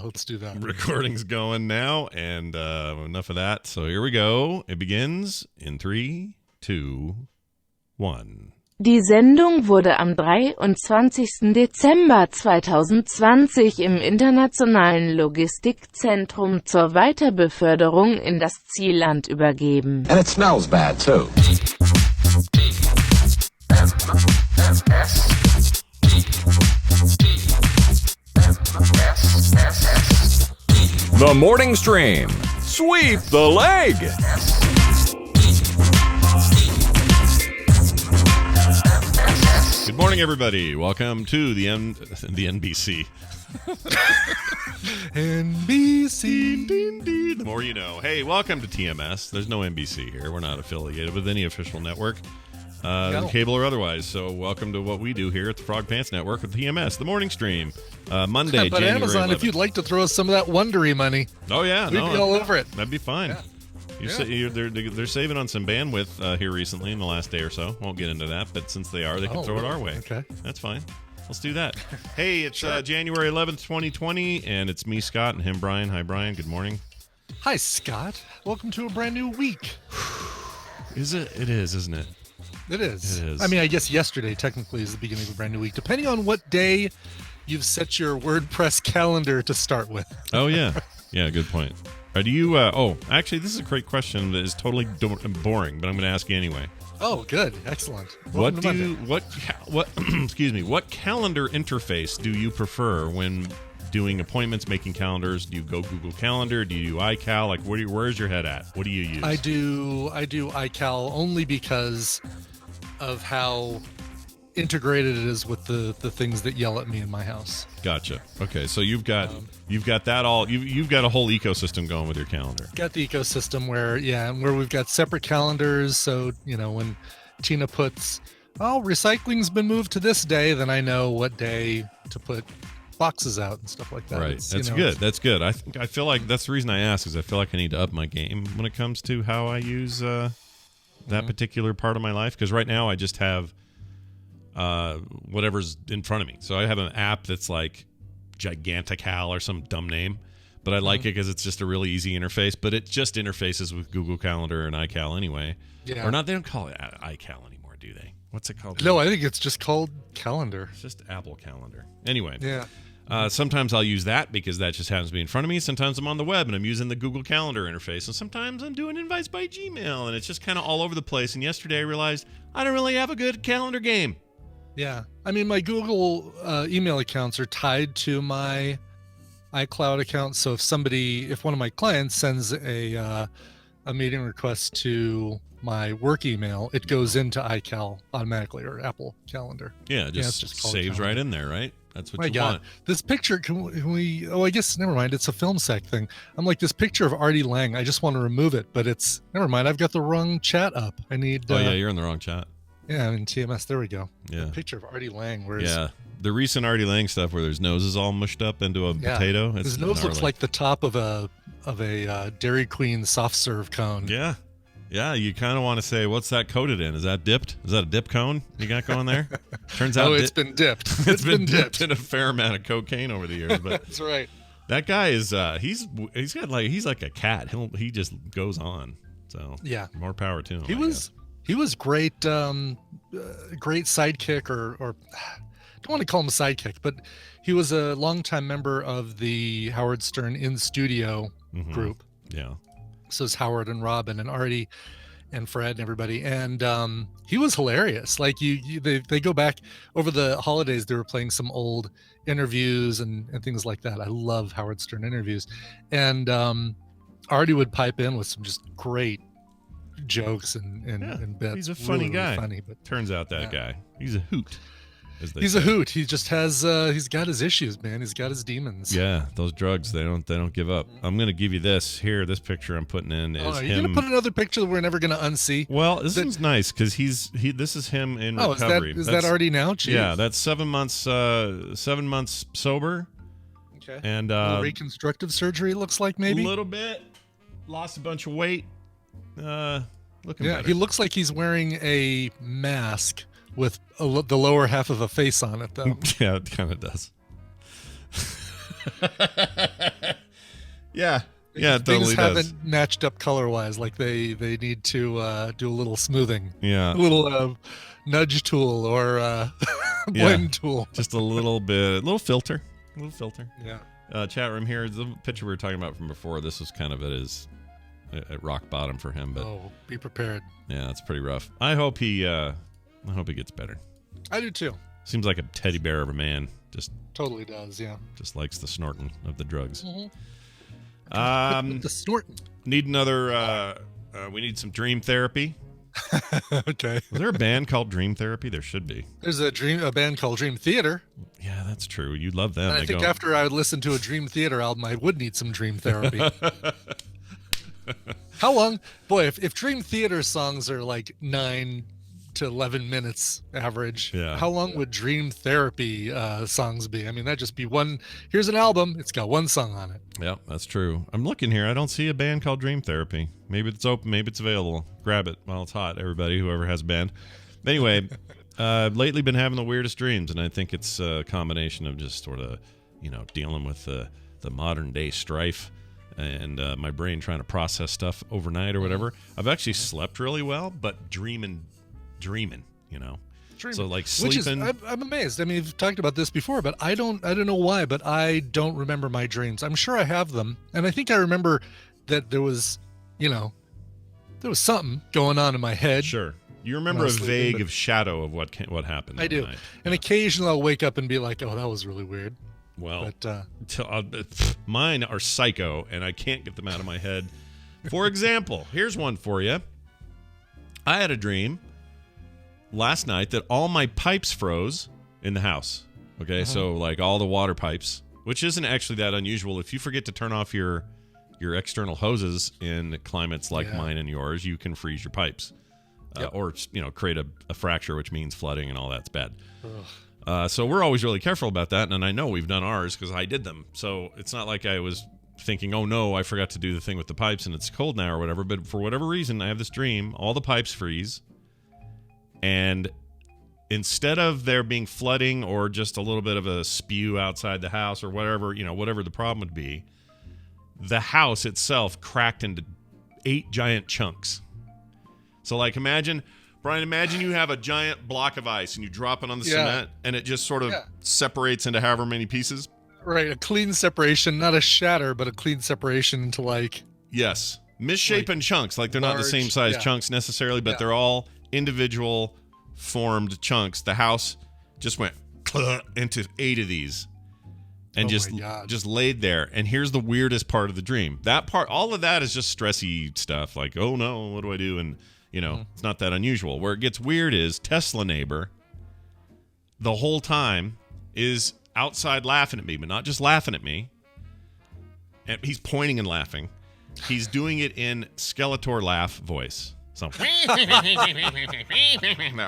let's do that. Recording's going now, and enough of that. So here we go. It begins in 3, 2, 1. Die Sendung wurde am 23. Dezember 2020 im Internationalen Logistikzentrum zur Weiterbeförderung in das Zielland übergeben. And it smells bad, too. The Morning Stream. Sweep the leg. Good morning, everybody. Welcome to the NBC. NBC. The more you know. Hey, welcome to TMS. There's no NBC here. We're not affiliated with any official network, cable or otherwise. So welcome to what we do here at the Frog Pants Network with TMS, the morning stream. Monday, But January Amazon, 11th. if you'd like to throw us some of that Wondery money, Oh, yeah. we'd be all over it. That'd be fine. Yeah. They're saving on some bandwidth here recently in the last day or so. Won't get into that, but since they are, they can throw it our way. Okay. That's fine. Let's do that. Hey, it's January 11th, 2020, and it's me, Scott, and him, Brian. Hi, Brian. Good morning. Hi, Scott. Welcome to a brand new week. Is it? It is, isn't it? It is. It is. I mean, I guess yesterday technically is the beginning of a brand new week, depending on what day you've set your WordPress calendar to start with. Oh, yeah. Yeah, good point. Do you, actually, this is a great question that is totally boring, but I'm going to ask you anyway. Oh, good. Excellent. What excuse me, what calendar interface do you prefer when doing appointments, making calendars? Do you go Google Calendar? Do you do iCal? Like, where's your head at? What do you use? I do iCal only because of how integrated it is with the things that yell at me in my house. Gotcha. Okay, so you've got that all. You've got a whole ecosystem going with your calendar. Got the ecosystem where we've got separate calendars. So when Tina puts, recycling's been moved to this day, then I know what day to put boxes out and stuff like that. Right. That's good. That's good. I feel like that's the reason I ask, is I feel like I need to up my game when it comes to how I use that particular part of my life. Because right now I just have whatever's in front of me. So I have an app that's like Gigantical or some dumb name, but I like it because it's just a really easy interface. But it just interfaces with Google Calendar and iCal anyway. Yeah. Or not? They don't call it iCal anymore, do they? What's it called? No, I think it's just called Calendar. It's just Apple Calendar. Anyway. Yeah. Sometimes I'll use that because that just happens to be in front of me. Sometimes I'm on the web and I'm using the Google Calendar interface. And sometimes I'm doing invites by Gmail. And it's just kind of all over the place. And yesterday I realized I don't really have a good calendar game. Yeah. I mean, my Google email accounts are tied to my iCloud account. So if one of my clients sends a meeting request to my work email, it goes into iCal automatically, or Apple Calendar. Yeah, it just saves right in there, right? That's what you want. This picture, can we, I guess, never mind. It's a film sec thing. I'm like, this picture of Artie Lange, I just want to remove it, but never mind. I've got the wrong chat up. I need. You're in the wrong chat. Yeah, in TMS, there we go. Yeah. The picture of Artie Lange. The recent Artie Lange stuff where his nose is all mushed up into a potato. His nose looks like the top of a Dairy Queen soft serve cone. Yeah. Yeah, you kind of want to say, what's that coated in? Is that dipped? Is that a dip cone you got going there? Turns out it's been dipped. It's been dipped in a fair amount of cocaine over the years. But that's right. That guy is he's like a cat. He just goes on. So yeah, more power to him. He was great, great sidekick, or I don't want to call him a sidekick, but he was a longtime member of the Howard Stern in studio group. Yeah. So it's Howard and Robin and Artie and Fred and everybody. And he was hilarious. Like they go back over the holidays. They were playing some old interviews and things like that. I love Howard Stern interviews. And Artie would pipe in with some just great jokes and bits. He's a funny guy. Really funny, but turns out that guy, he's a hoot. He's a hoot. He just has he's got his issues, man. He's got his demons. Yeah, those drugs, they don't give up. I'm gonna give you this this picture I'm putting in is are him. you gonna put another picture that we're never gonna unsee? Well, this one's nice because this is him in recovery. Is that already now? Jeez. Yeah, that's 7 months. 7 months sober. Okay. And reconstructive surgery, looks like, maybe a little bit. Lost a bunch of weight. Looking better. He looks like he's wearing a mask with the lower half of a face on it, though. Yeah, it kind of does. Yeah. Yeah, it Things totally does. haven't matched up color-wise. Like they need to do a little smoothing. Yeah. A little nudge tool or blend tool. Just a little bit, a little filter. Yeah. Chat room here, the picture we were talking about from before, this was kind of at rock bottom for him, but be prepared. Yeah, it's pretty rough. I hope he gets better. I do too. Seems like a teddy bear of a man. Just totally does, yeah. Just likes the snorting of the drugs. The snorting. Need another we need some dream therapy. Okay. Is there a band called Dream Therapy? There should be. There's a band called Dream Theater. Yeah, that's true. You love them. And I think after I would listen to a Dream Theater album, I would need some Dream Therapy. How long? Boy, if Dream Theater songs are like 9 to 11 minutes average, how long would Dream Therapy songs be? I mean, that'd just be one. Here's an album. It's got one song on it. Yeah, that's true. I'm looking here. I don't see a band called Dream Therapy. Maybe it's open. Maybe it's available. Grab it while it's hot, everybody, whoever has a band. Anyway, lately been having the weirdest dreams, and I think it's a combination of just sort of, dealing with the modern day strife and my brain trying to process stuff overnight or whatever. I've actually slept really well, but dreaming, Dreaming. So like sleeping. Which is, I'm amazed. I mean, we've talked about this before, but I don't know why, but I don't remember my dreams. I'm sure I have them, and I think I remember that there was, there was something going on in my head. Sure, you remember a vague shadow of what happened. I do, night. And occasionally I'll wake up and be like, "Oh, that was really weird." Well, mine are psycho, and I can't get them out of my head. For example, here's one for you. I had a dream last night that all my pipes froze in the house. Okay, so like all the water pipes, which isn't actually that unusual. If you forget to turn off your external hoses in climates like mine and yours, you can freeze your pipes. Or create a fracture, which means flooding and all that's bad. So we're always really careful about that, and I know we've done ours because I did them. So it's not like I was thinking, oh no, I forgot to do the thing with the pipes and it's cold now or whatever. But for whatever reason, I have this dream, all the pipes freeze. And instead of there being flooding or just a little bit of a spew outside the house or whatever, whatever the problem would be, the house itself cracked into 8 giant chunks. So like Brian, imagine you have a giant block of ice and you drop it on the cement and it just sort of separates into however many pieces. Right, a clean separation, not a shatter, but a clean separation into like... Yes, misshapen chunks. Like they're not the same size chunks necessarily, but they're all individual formed chunks. The house just went into 8 of these and just laid there. And here's the weirdest part of the dream. That part, all of that is just stressy stuff. Like, oh no, what do I do? And it's not that unusual. Where it gets weird is Tesla neighbor the whole time is outside laughing at me, but not just laughing at me. And he's pointing and laughing. He's doing it in Skeletor laugh voice. So that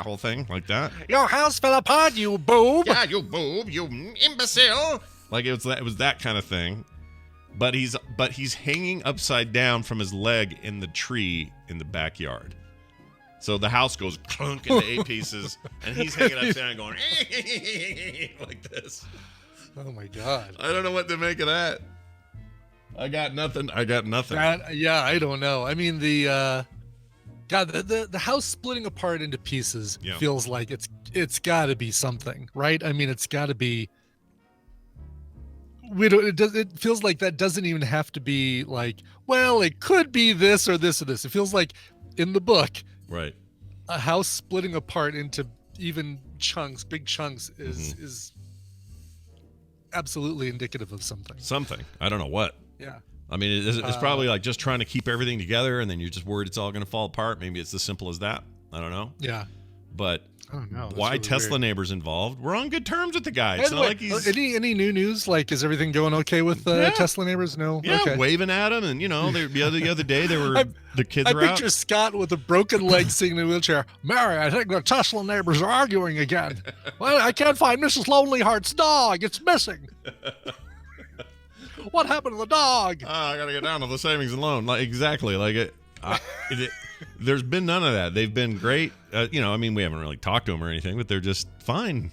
whole thing, like that. Your house fell apart, you boob. Yeah, you boob, you imbecile. Like it was that kind of thing. But he's hanging upside down from his leg in the tree in the backyard. So the house goes clunk into 8 pieces, and he's hanging upside down going like this. Oh my God! I don't know what to make of that. I got nothing. I don't know. I mean the house splitting apart into pieces feels like it's got to be something, right? I mean, it's got to be. It feels like that doesn't even have to be like, well, it could be this or this or this. It feels like in the book, right? A house splitting apart into even chunks, big chunks, is absolutely indicative of something. Something. I don't know what. Yeah. I mean, it's probably like just trying to keep everything together, and then you're just worried it's all going to fall apart. Maybe it's as simple as that. I don't know. Yeah. But I don't know. Why really Tesla weird. Neighbors involved? We're on good terms with the guy. It's not like he's any new news. Like, is everything going okay with Tesla Neighbors? No. Yeah, okay. Waving at him, and the other day they were the kids were out. I picture Scott with a broken leg sitting in a wheelchair. Mary, I think the Tesla Neighbors are arguing again. Well, I can't find Mrs. Lonely Heart's dog. It's missing. What happened to the dog? I got to get down to the savings and loan. Like exactly, like it. There's been none of that. They've been great. I mean, we haven't really talked to them or anything, but they're just fine.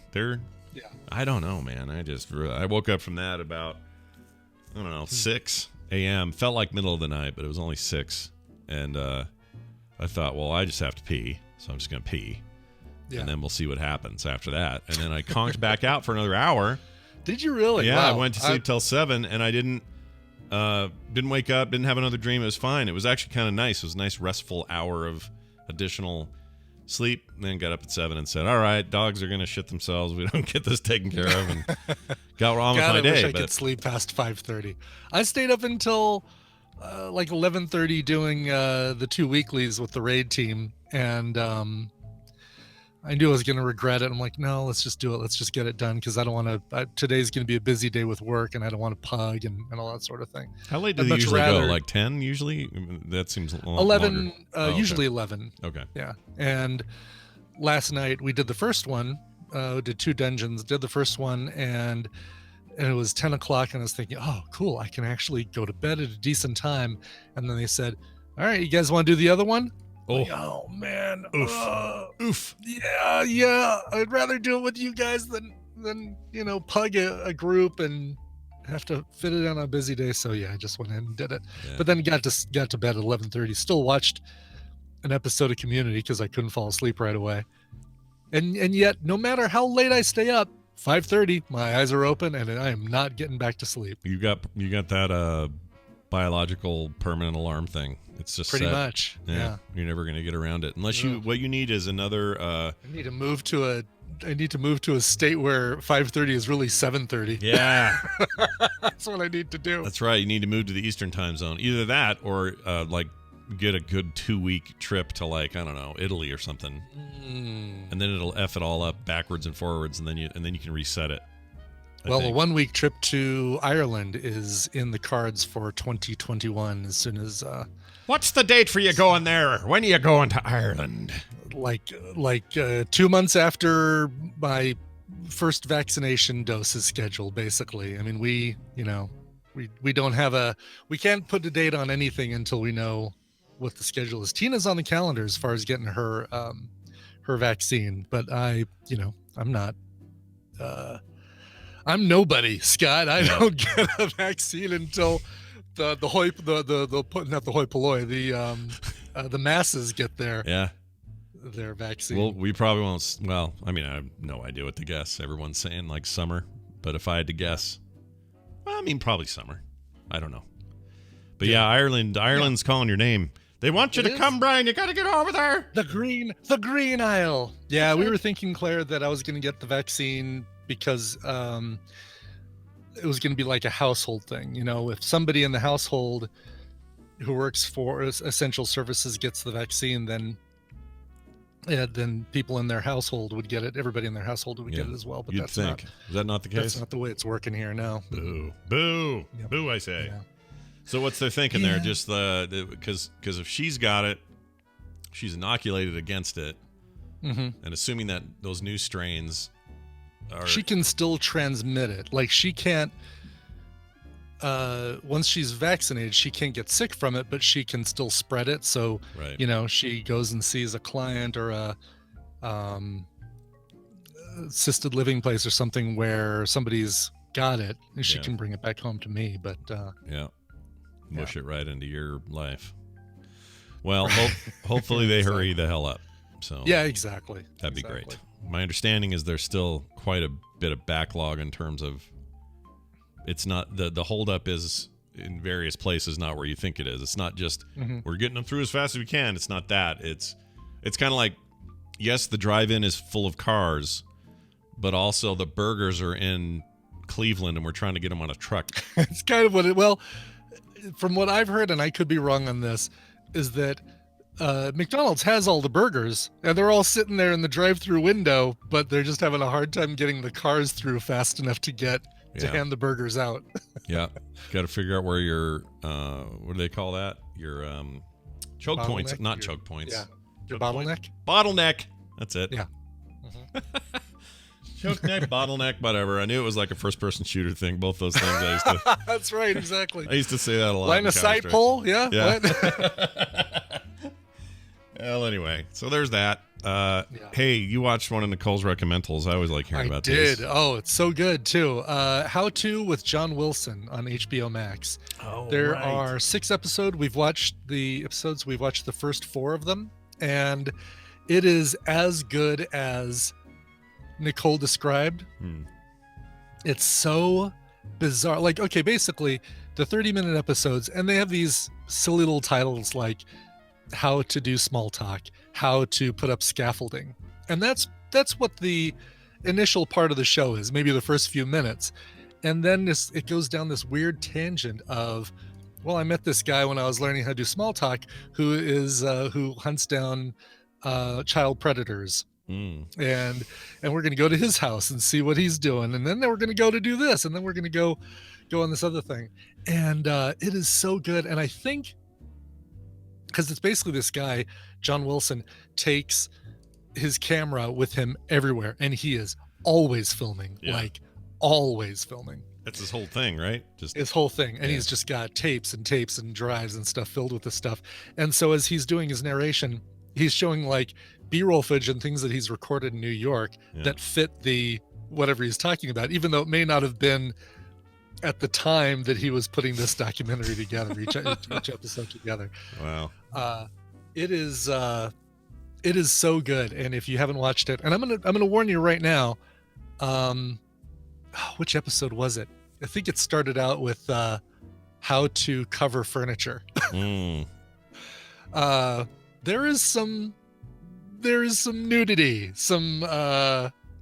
I don't know, man. I woke up from that about, 6. a.m. Felt like middle of the night, but it was only 6. And I thought, well, I just have to pee, so I'm just going to pee. Yeah. And then we'll see what happens after that. And then I conked back out for another hour. Did you really? Yeah, wow. I went to sleep till 7, and I didn't wake up, didn't have another dream. It was fine. It was actually kind of nice. It was a nice, restful hour of additional sleep. And then got up at 7 and said, all right, dogs are going to shit themselves. We don't get this taken care of. And got on with my day. I wish I could sleep past 5:30. I stayed up until like 11:30 doing the 2 weeklies with the raid team. And I knew I was going to regret it. I'm like, no, let's just do it. Let's just get it done because I don't want to. Today's going to be a busy day with work, and I don't want to pug and all that sort of thing. How late do they usually go? Like 10 usually? That seems a lot 11, longer. Usually 11. Okay. Yeah. And last night we did the first one, did 2 dungeons, did the first one, and it was 10 o'clock, and I was thinking, oh, cool, I can actually go to bed at a decent time. And then they said, all right, you guys want to do the other one? Oh, like, oh man. Oof. Yeah. I'd rather do it with you guys than pug a group and have to fit it on a busy day. So yeah, I just went in and did it. Yeah. But then got to bed at 11:30. Still watched an episode of Community because I couldn't fall asleep right away. And yet, no matter how late I stay up, 5:30, my eyes are open and I am not getting back to sleep. You got that biological permanent alarm thing. It's just pretty set. Much. Yeah. You're never going to get around it unless what you need is another. I need to move to a state where 5:30 is really 7:30. Yeah. That's what I need to do. That's right. You need to move to the Eastern time zone. Either that or like get a good 2-week trip to like, I don't know, Italy or something. And then it'll F it all up backwards and forwards and then you can reset it. A 1-week trip to Ireland is in the cards for 2021 as soon as What's the date for you going there? When are you going to Ireland? Like 2 months after my first vaccination dose is scheduled, basically. I mean, we don't have we can't put a date on anything until we know what the schedule is. Tina's on the calendar as far as getting her vaccine, but I'm not. I'm nobody, Scott. I don't get a vaccine until the masses get their vaccine. Well, we probably won't. Well, I mean, I have no idea what to guess. Everyone's saying like summer, but if I had to guess, well, I mean, probably summer. I don't know. But yeah, Ireland's calling your name. They want you to come, Brian. You got to get over there. The green aisle. Yeah, we were thinking, Claire, that I was going to get the vaccine because it was going to be like a household thing. If somebody in the household who works for essential services gets the vaccine, then people in their household would get it. Everybody in their household would get it as well. But is that not the case? That's not the way it's working here now. Boo, boo, yep. Boo! I say. Yeah. So what's their thinking there? Just because if she's got it, she's inoculated against it, and assuming that those new strains she can still transmit it. Like she can't. Once she's vaccinated, she can't get sick from it, but she can still spread it. So, she goes and sees a client or a assisted living place or something where somebody's got it, and she can bring it back home to me. But mush it right into your life. Well, hopefully they hurry the hell up. So yeah, exactly. That'd be great. My understanding is there's still quite a bit of backlog in terms of. It's not the holdup is in various places, not where you think it is. It's not just we're getting them through as fast as we can. It's not that. It's kind of like, yes, the drive-in is full of cars, but also the burgers are in Cleveland and we're trying to get them on a truck. It's kind of well, from what I've heard, and I could be wrong on this, is that McDonald's has all the burgers and they're all sitting there in the drive-through window, but they're just having a hard time getting the cars through fast enough to hand the burgers out. Yeah. Got to figure out where your, what do they call that? Your choke points, not choke points. Yeah. Your bottleneck? Bottleneck. That's it. Yeah. Choke neck, bottleneck, whatever. I knew it was like a first-person shooter thing. Both those things I used to. That's right, exactly. I used to say that a lot. Line of sight pole, yeah. Well, anyway, so there's that. Hey, you watched one of Nicole's recommendals. I always like hearing about these. I did. Oh, it's so good too. How To with John Wilson on HBO Max. Oh, there right. are 6 episodes. We've watched the episodes. We've watched the first 4 of them, and it is as good as Nicole described. It's so bizarre. Like, okay, basically the 30-minute episodes, and they have these silly little titles like how to do small talk, how to put up scaffolding. And that's what the initial part of the show is, maybe the first few minutes. And then it goes down this weird tangent of, well, I met this guy when I was learning how to do small talk who hunts down child predators. And we're going to go to his house and see what he's doing, and then we're going to go to do this, and then we're going to go on this other thing. And it is so good. And I think because it's basically this guy, John Wilson, takes his camera with him everywhere, and he is always filming. Like always filming. That's his whole thing, right? Just his whole thing. And he's just got tapes and drives and stuff filled with this stuff. And so as he's doing his narration, he's showing like B-roll footage and things that he's recorded in New York that fit the whatever he's talking about, even though it may not have been at the time that he was putting this documentary together, each episode together. Wow. It is so good. And if you haven't watched it, and I'm gonna warn you right now, which episode was it? I think it started out with how to cover furniture. There is some nudity, some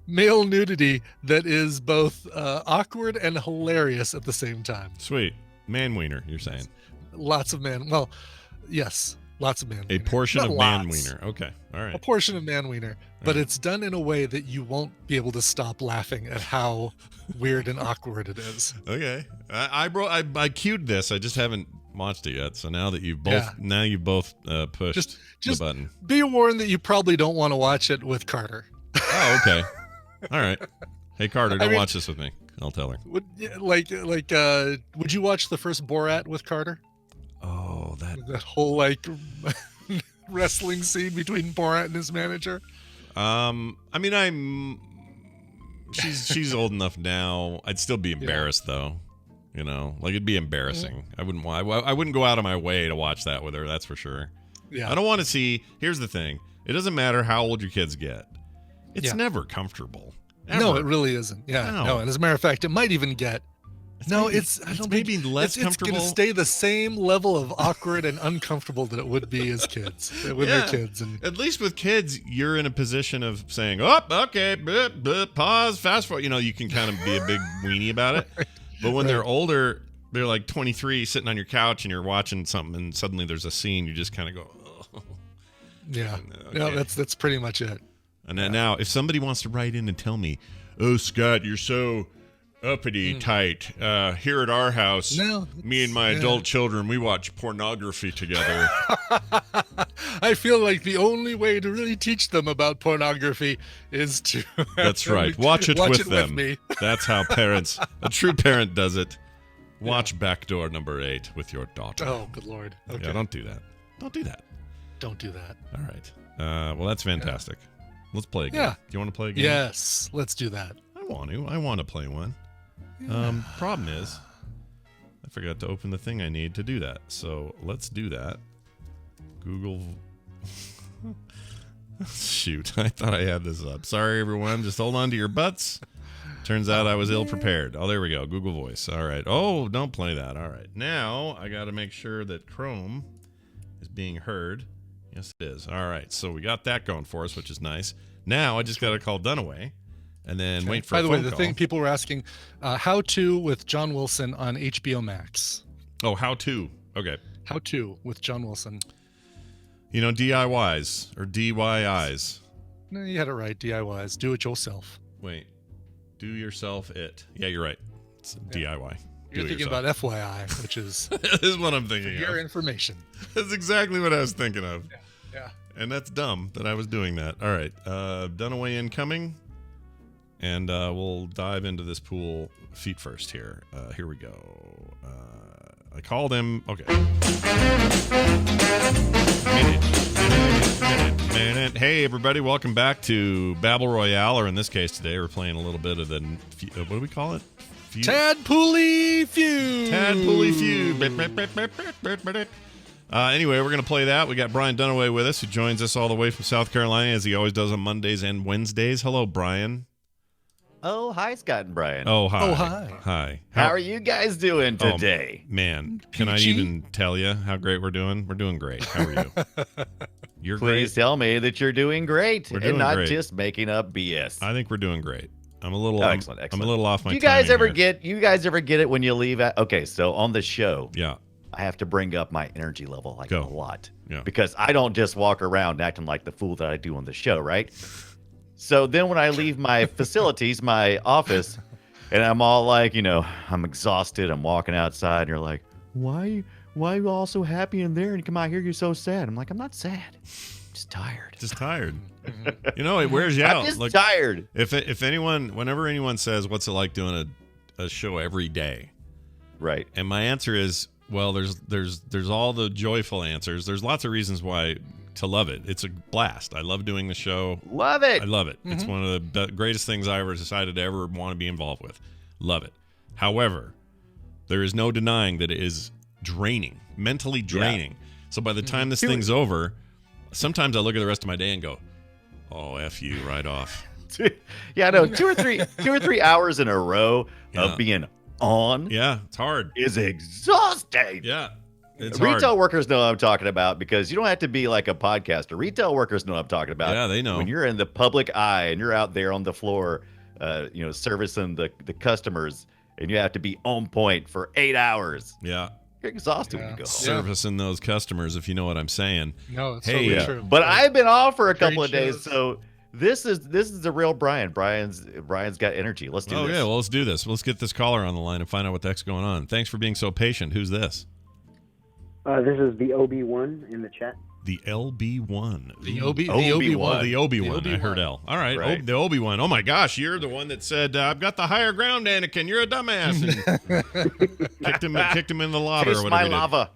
male nudity that is both awkward and hilarious at the same time. Sweet. Man wiener, you're saying? Lots of man. Well, yes, lots of man wiener. A portion Not of lots. man wiener. Okay. All right. A portion of man wiener. But it's done in a way that you won't be able to stop laughing at how weird and awkward it is. Okay. I queued this. I just haven't watched it yet. So now that you've both pushed the button. Be warned that you probably don't want to watch it with Carter. Oh, okay. All right. Hey, Carter, don't watch this with me. I'll tell her. Would you watch the first Borat with Carter? Oh, that whole like wrestling scene between Borat and his manager. I mean, she's old enough now. I'd still be embarrassed though. You know, like it'd be embarrassing. I wouldn't go out of my way to watch that with her. That's for sure. Yeah. I don't want to see. Here's the thing. It doesn't matter how old your kids get. It's never comfortable. Ever. No, it really isn't. Yeah. No. And as a matter of fact, it might even get. I don't think less comfortable. It's going to stay the same level of awkward and uncomfortable that it would be as kids, with their kids. And at least with kids, you're in a position of saying, "Oh, okay, pause, fast forward." You know, you can kind of be a big weenie about it. Right. But when they're older, they're like 23, sitting on your couch, and you're watching something, and suddenly there's a scene. You just kind of go, "Oh." Yeah. Okay. No, that's pretty much it. And then now, if somebody wants to write in and tell me, "Oh, Scott, you're so uppity tight. Here at our house, me and my adult children, we watch pornography together." I feel like the only way to really teach them about pornography is to That's right. Watch it with them. Me. That's how a true parent does it. Watch Backdoor number 8 with your daughter. Oh, good Lord. Okay. Yeah, don't do that. Don't do that. Don't do that. All right. Well, that's fantastic. Let's play a game. Yeah. Do you want to play a game? Yes, let's do that. I want to play one. Problem is, I forgot to open the thing I need to do that. So let's do that. Google. Shoot, I thought I had this up. Sorry, everyone. Just hold on to your butts. Turns out I was ill prepared. Oh, there we go. Google Voice. All right. Oh, don't play that. All right. Now I got to make sure that Chrome is being heard. Yes, it is. All right. So we got that going for us, which is nice. Now I just got to call Dunaway. And then wait for a phone call. By the way, the thing people were asking, How To with John Wilson on HBO Max. Oh, How To. Okay. How To with John Wilson. You know, DIYs or DYIs. No, you had it right. DIYs. Do it yourself. Wait. Do yourself it. Yeah, you're right. It's DIY. You're thinking about FYI, which is... This is what I'm thinking of. Your information. That's exactly what I was thinking of. Yeah. And that's dumb that I was doing that. All right. Dunaway incoming. And we'll dive into this pool feet first here. Here we go. I called him. Okay. Minute. minute. Hey, everybody, welcome back to Battle Royale, or in this case today, we're playing a little bit of the, what do we call it? Feud? Tadpoley feud. Tadpoley feud. Anyway, we're going to play that. We got Brian Dunaway with us, who joins us all the way from South Carolina, as he always does on Mondays and Wednesdays. Hello, Brian. Oh, hi, Scott and Brian. Oh, hi. Oh, hi. Hi. How are you guys doing today? Oh, man, can I even tell you how great we're doing? We're doing great. How are you? You're Please great. tell me that you're doing great We're doing and not great. just making up BS. I think we're doing great. I'm a little excellent. I'm a little off my You guys timing ever here. get it when you leave? Okay, so on the show, Yeah. I have to bring up my energy level a lot. Yeah. Because I don't just walk around acting like the fool that I do on the show, right? So then when I leave my facilities, my office, and I'm all like, I'm exhausted, I'm walking outside, and you're like, why are you all so happy in there? And you come out here, you're so sad. I'm like, I'm not sad. I'm just tired. Just tired. It wears you out. I'm just tired. If anyone, whenever anyone says, what's it like doing a show every day? Right. And my answer is, well, there's all the joyful answers. There's lots of reasons why to love it. It's a blast. I love doing the show. Love it. I love it. It's one of the greatest things I ever decided to ever want to be involved with. Love it. However, there is no denying that it is draining, mentally draining. Yeah. So by the time this thing's over, sometimes I look at the rest of my day and go, oh, F you, right off. Yeah, no, 2 or 3 hours in a row of being on. Yeah, it's hard. Is exhausting. Yeah. It's Retail hard. workers know what I'm talking about, because you don't have to be like a podcaster. Retail workers know what I'm talking about. Yeah, they know. When you're in the public eye and you're out there on the floor, servicing the customers, and you have to be on point for 8 hours. Yeah. You're exhausted when you go home. Servicing those customers, if you know what I'm saying. No, it's totally true. But I've been off for a couple of Trade days, shows. so this is the real Brian. Brian's got energy. Let's do this. Yeah, well, let's do this. Let's get this caller on the line and find out what the heck's going on. Thanks for being so patient. Who's this? This is the OB1 in the chat. The LB1. The Obi-Wan. The Obi-Wan. I heard L. All right. The Obi-Wan. Oh, my gosh. You're the one that said, I've got the higher ground, Anakin. You're a dumbass. And kicked him in the lava Kiss or whatever. my lava.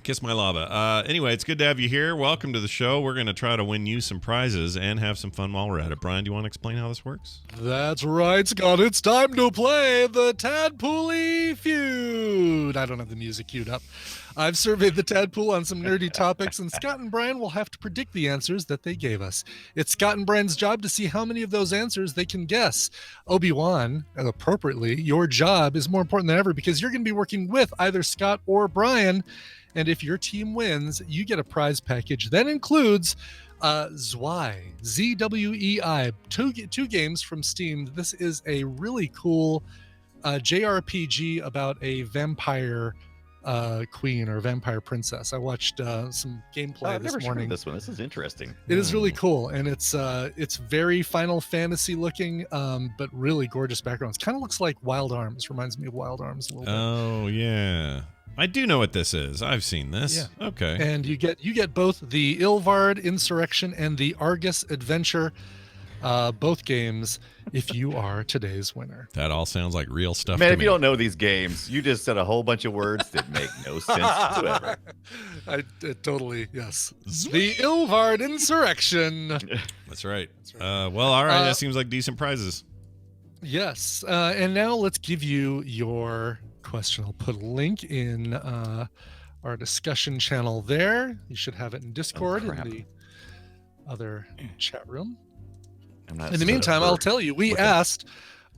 Kiss my lava. Anyway, it's good to have you here. Welcome to the show. We're going to try to win you some prizes and have some fun while we're at it. Brian, do you want to explain how this works? That's right, Scott. It's time to play the Tadpoley feud. I don't have the music queued up. I've surveyed the Tadpool on some nerdy topics, and Scott and Brian will have to predict the answers that they gave us. It's Scott and Brian's job to see how many of those answers they can guess. Obi-Wan, appropriately, your job is more important than ever, because you're going to be working with either Scott or Brian. And if your team wins, you get a prize package that includes Zwei, Z-W-E-I, two games from Steam. This is a really cool JRPG about a vampire queen or vampire princess. I watched some gameplay I've this never morning. seen this one. This is interesting. It is really cool, and it's very Final Fantasy looking, but really gorgeous backgrounds. Kind of looks like Wild Arms. Reminds me of Wild Arms a little bit. Oh, yeah. I do know what this is. I've seen this. Yeah. Okay. And you get both the Ilvard Insurrection and the Argus Adventure, both games, if you are today's winner. That all sounds like real stuff Man, to if me. you don't know these games, you just said a whole bunch of words that make no sense whatsoever. Totally, yes. The Ilvard Insurrection. That's right. Well, all right. That seems like decent prizes. Yes. And now let's give you your question. I'll put a link in our discussion channel there. You should have it in Discord in the other chat room. In the meantime, I'll tell you, we asked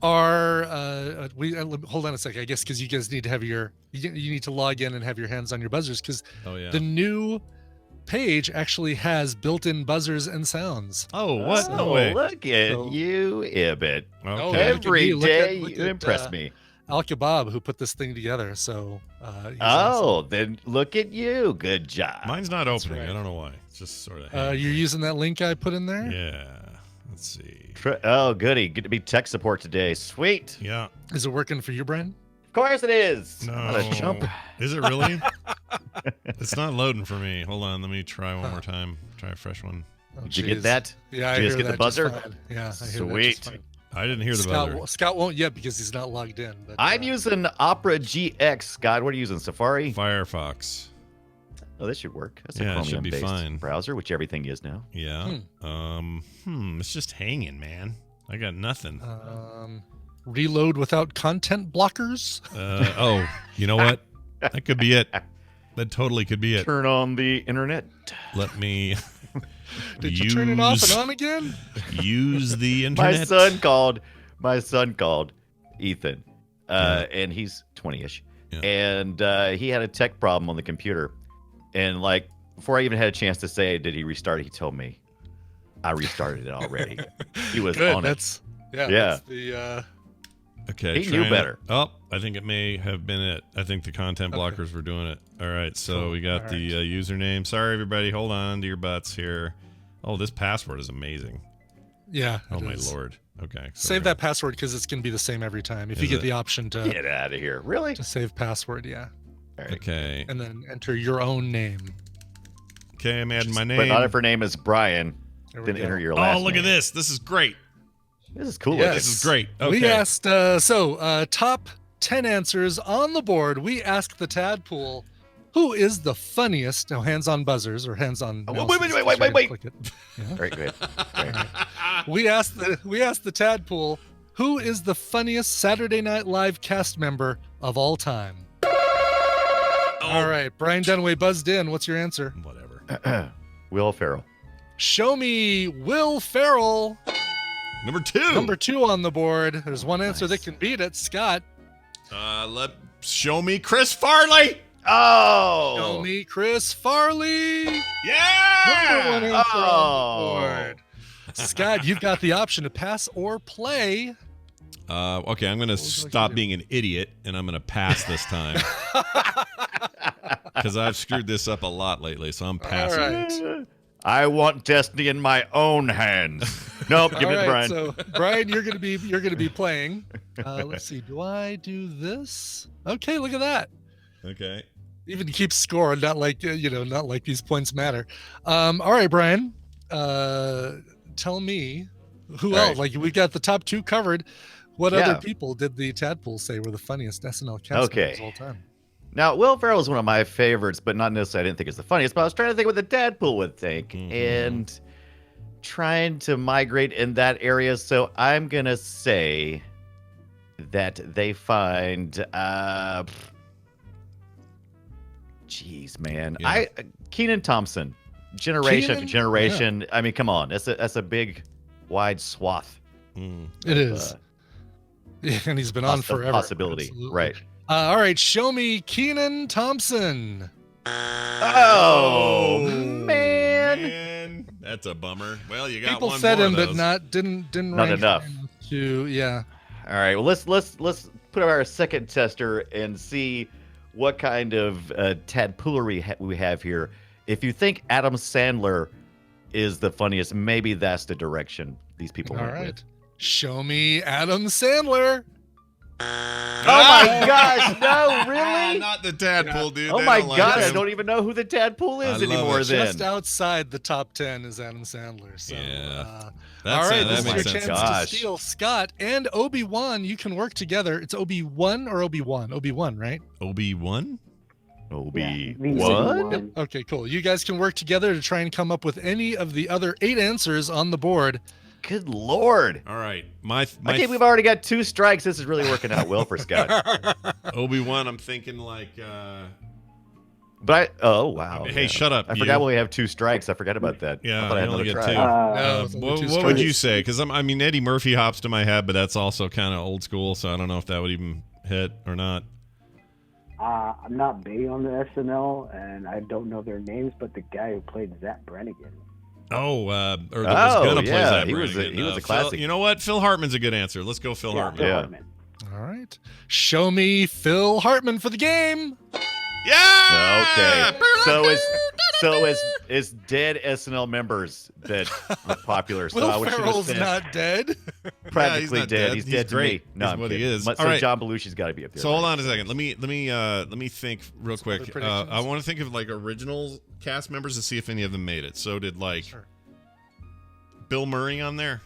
our hold on a second, I guess, because you guys need to have you need to log in and have your hands on your buzzers, because the new page actually has built-in buzzers and sounds. Oh, what? No way. Look at you, Ibit. Okay. Every day look you at, impress me. Al Kebab, who put this thing together. So he's then look at you. Good job. Mine's not opening. right. I don't know why. It's just sort of you're using that link I put in there? Yeah. Let's see. Oh, goody. Good to be tech support today. Sweet. Yeah. Is it working for you, Brian? Of course it is. No. I'm gonna jump. Is it really? It's not loading for me. Hold on. Let me try one more time. Try a fresh one. Oh, Did you get that? Yeah, I Did you just hear get the that buzzer? just fine. Yeah, I hear that Sweet. just fine. I didn't hear the buzzer. Scott won't yet because he's not logged in. But, I'm using Opera GX. Scott, what are you using? Safari? Firefox. Oh, this should work. That's a Yeah, it should be Chromium-based fine. browser, which everything is now. Yeah. It's just hanging, man. I got nothing. Reload without content blockers. You know what? That could be it. That totally could be it. Turn on the internet. Let me. Did you turn it off and on again? Use the internet. My son called Ethan, and he's 20-ish, and he had a tech problem on the computer, and like before I even had a chance to say, did he restart it, he told me, I restarted it already. He was Good. on That's, it. That's the. Okay, he knew better. I think it may have been it. I think the content blockers were doing it. All right, so we got the username. Sorry, everybody. Hold on to your butts here. Oh, this password is amazing. Yeah. Oh, my Lord. Okay. So save that password because it's going to be the same every time. If you get the option to get out of here. Really? To save password, yeah. All right. Okay. And then enter your own name. Okay, I'm adding my name. But not if her name is Brian. Then enter your last name. Oh, look at this. This is great. This is cool. Yes. This is great. Okay. We asked, top 10 answers on the board. We asked the Tadpool, who is the funniest? Now, hands on buzzers or hands on. Oh, wait. Click it. Yeah. All right, go ahead. We asked the Tadpool, who is the funniest Saturday Night Live cast member of all time? All right, Brian Dunaway buzzed in. What's your answer? Whatever. Will Ferrell. Show me Will Ferrell. Number 2 on the board. There's one answer that can beat it. Scott. Show me Chris Farley. Oh. Show me Chris Farley. Yeah. Number 1 answer on the board. Scott, you've got the option to pass or play. Okay, I'm going to stop being an idiot, and I'm going to pass this time. Because I've screwed this up a lot lately, so I'm passing. All right. I want destiny in my own hands. Nope, give it to Brian. So Brian, you're gonna be playing. Let's see. Do I do this? Okay, look at that. Okay. Even keeps score. Not like not like these points matter. All right, Brian. Tell me who else. Like we got the top 2 covered. What other people did the Tadpool say were the funniest SNL cast members of all time? Now, Will Ferrell is one of my favorites, but not necessarily I didn't think it's the funniest, but I was trying to think what the Tadpool would think and trying to migrate in that area. So I'm going to say that they find, jeez, man. Yeah. Kenan Thompson, generation after Kenan? generation. Yeah. I mean, come on. That's a big, wide swath. It is. Yeah, and he's been on forever. Possibility. Absolutely. Right. All right, show me Kenan Thompson. Oh man, that's a bummer. Well, you got people one said more him, of those. but didn't not rank enough. To All right, well let's put our second tester and see what kind of tadpoolery we have here. If you think Adam Sandler is the funniest, maybe that's the direction these people went with. Show me Adam Sandler. Oh my gosh, no, really? Not the Tadpole, dude. Oh my god, I don't even know who the Tadpole is anymore then. Just outside the top 10 is Adam Sandler. So, yeah. All right, this is your sense. chance to steal. Scott and Obi-Wan, you can work together. It's Obi-Wan or Obi-Wan? Obi-Wan, right? Obi-Wan? Obi-Wan? Yep. Okay, cool. You guys can work together to try and come up with any of the other 8 answers on the board. Good Lord. All right. I think we've already got 2 strikes. This is really working out well for Scott. Obi-Wan, I'm thinking like... oh, wow. I mean, hey, shut up. I forgot when we have 2 strikes. I forgot about that. Yeah, I thought I had only another get try. 2. What would you say? Because I mean, Eddie Murphy hops to my head, but that's also kind of old school, so I don't know if that would even hit or not. I'm not big on the SNL, and I don't know their names, but the guy who played Zach Brannigan. Or that was gonna play Zach Brannigan. He was a classic. Phil, you know what? Phil Hartman's a good answer. Let's go Phil Hartman. Phil Hartman. All right. Show me Phil Hartman for the game. Yeah. Okay. So is dead SNL members that are popular. So I Will should have Ferrell's said not dead. practically not dead. dead. He's He's dead great. to me. No, He's I'm what he kidding. is. So All right. John Belushi's got to be up there. So hold on a second. Let me think real quick. other predictions? I want to think of like original cast members to see if any of them made it. So did Bill Murray on there?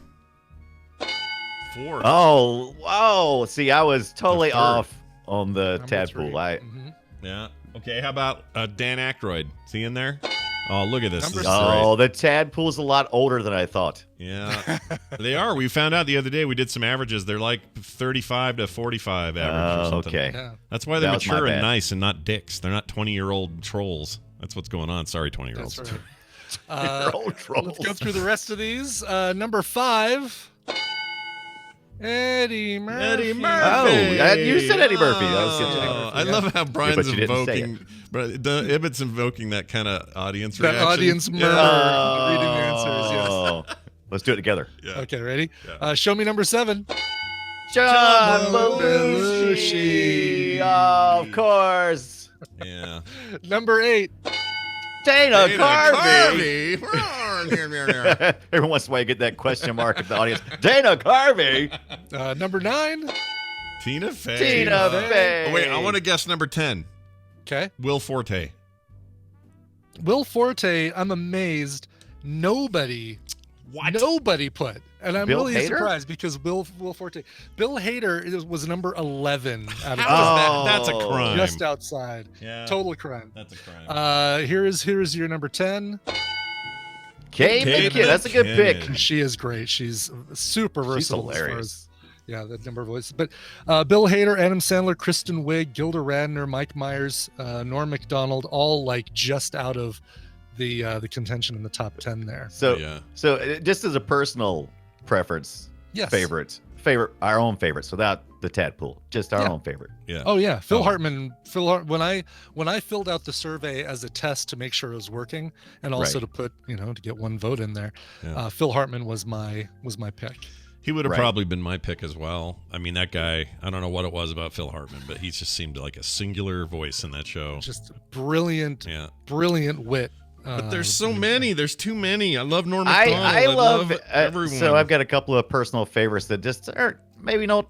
4. Oh, see, I was totally The third. off on the Number Tadpole. 3. I Mhm. Yeah. Okay, how about Dan Aykroyd? Is he in there? Oh, look at this. Number This is Oh, great. the Tadpool's a lot older than I thought. Yeah, they are. We found out the other day. We did some averages. They're like 35 to 45 average or something. Okay. Yeah, That's why they're That was my mature and bad. nice and not dicks. They're not 20-year-old trolls. That's what's going on. Sorry, 20-year-olds. that's right. They're old trolls. Let's go through the rest of these. Number 5, Eddie Murphy. Eddie Murphy. Oh, you said Eddie Murphy. That was good. Oh, I love how Brian's but you didn't say invoking. But Ibbott's invoking that kind of audience That reaction. audience murmur. Yeah. Reading the answers, yes. Oh. Let's do it together. Yeah. Okay, ready? Yeah. Show me number 7. John Belushi. Belushi. Of course. Yeah. Number 8. Dana Carvey. Carvey. Every once in a while, you get that question mark at the audience. Dana Carvey. Number 9. Tina Fey. Tina Fey. Oh, wait, I want to guess number 10. Okay. Will Forte. Will Forte, I'm amazed. Nobody put. And I'm Bill really Hader? surprised because Will Forte. Bill Hader was number 11 out of How is Oh. that? That's a crime. just outside. Yeah. Total crime. That's a crime. Here's your number 10. Kay Kay McKinnon. That's a good pick. McKinnon. She is great. She's super She's versatile as far hilarious. as the number of voices. But Bill Hader, Adam Sandler, Kristen Wiig, Gilda Radner, Mike Myers, Norm Macdonald, all like just out of the contention in the top 10 there. So, Yeah. just as a personal preference, Yes. favorite, our own favorites, without the Tadpool, just our Yeah. own favorite. Yeah. Oh yeah, Phil Oh. Hartman. When I filled out the survey as a test to make sure it was working, and also Right. to put to get one vote in there, Yeah. Phil Hartman was my pick. He would have Right. probably been my pick as well. I mean, that guy, I don't know what it was about Phil Hartman, but he just seemed like a singular voice in that show. Just brilliant wit. But there's so many. There's too many. I love Norm I Macdonald. love everyone. So I've got a couple of personal favorites that just are maybe don't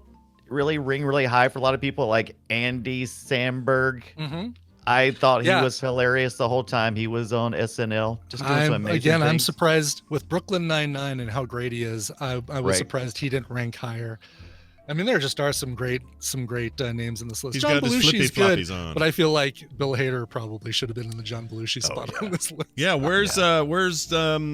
really ring really high for a lot of people, like Andy Samberg. Mm-hmm. I thought he Yeah. was hilarious the whole time he was on SNL. Just doing some amazing I'm things. surprised with Brooklyn Nine-Nine and how great he is. I was Right. surprised he didn't rank higher. I mean, there just are some great names in this list. He's John got his flippy Belushi's good, floppies on. but I I like Bill Hader probably should have been in the John Belushi spot on this list. Yeah, where's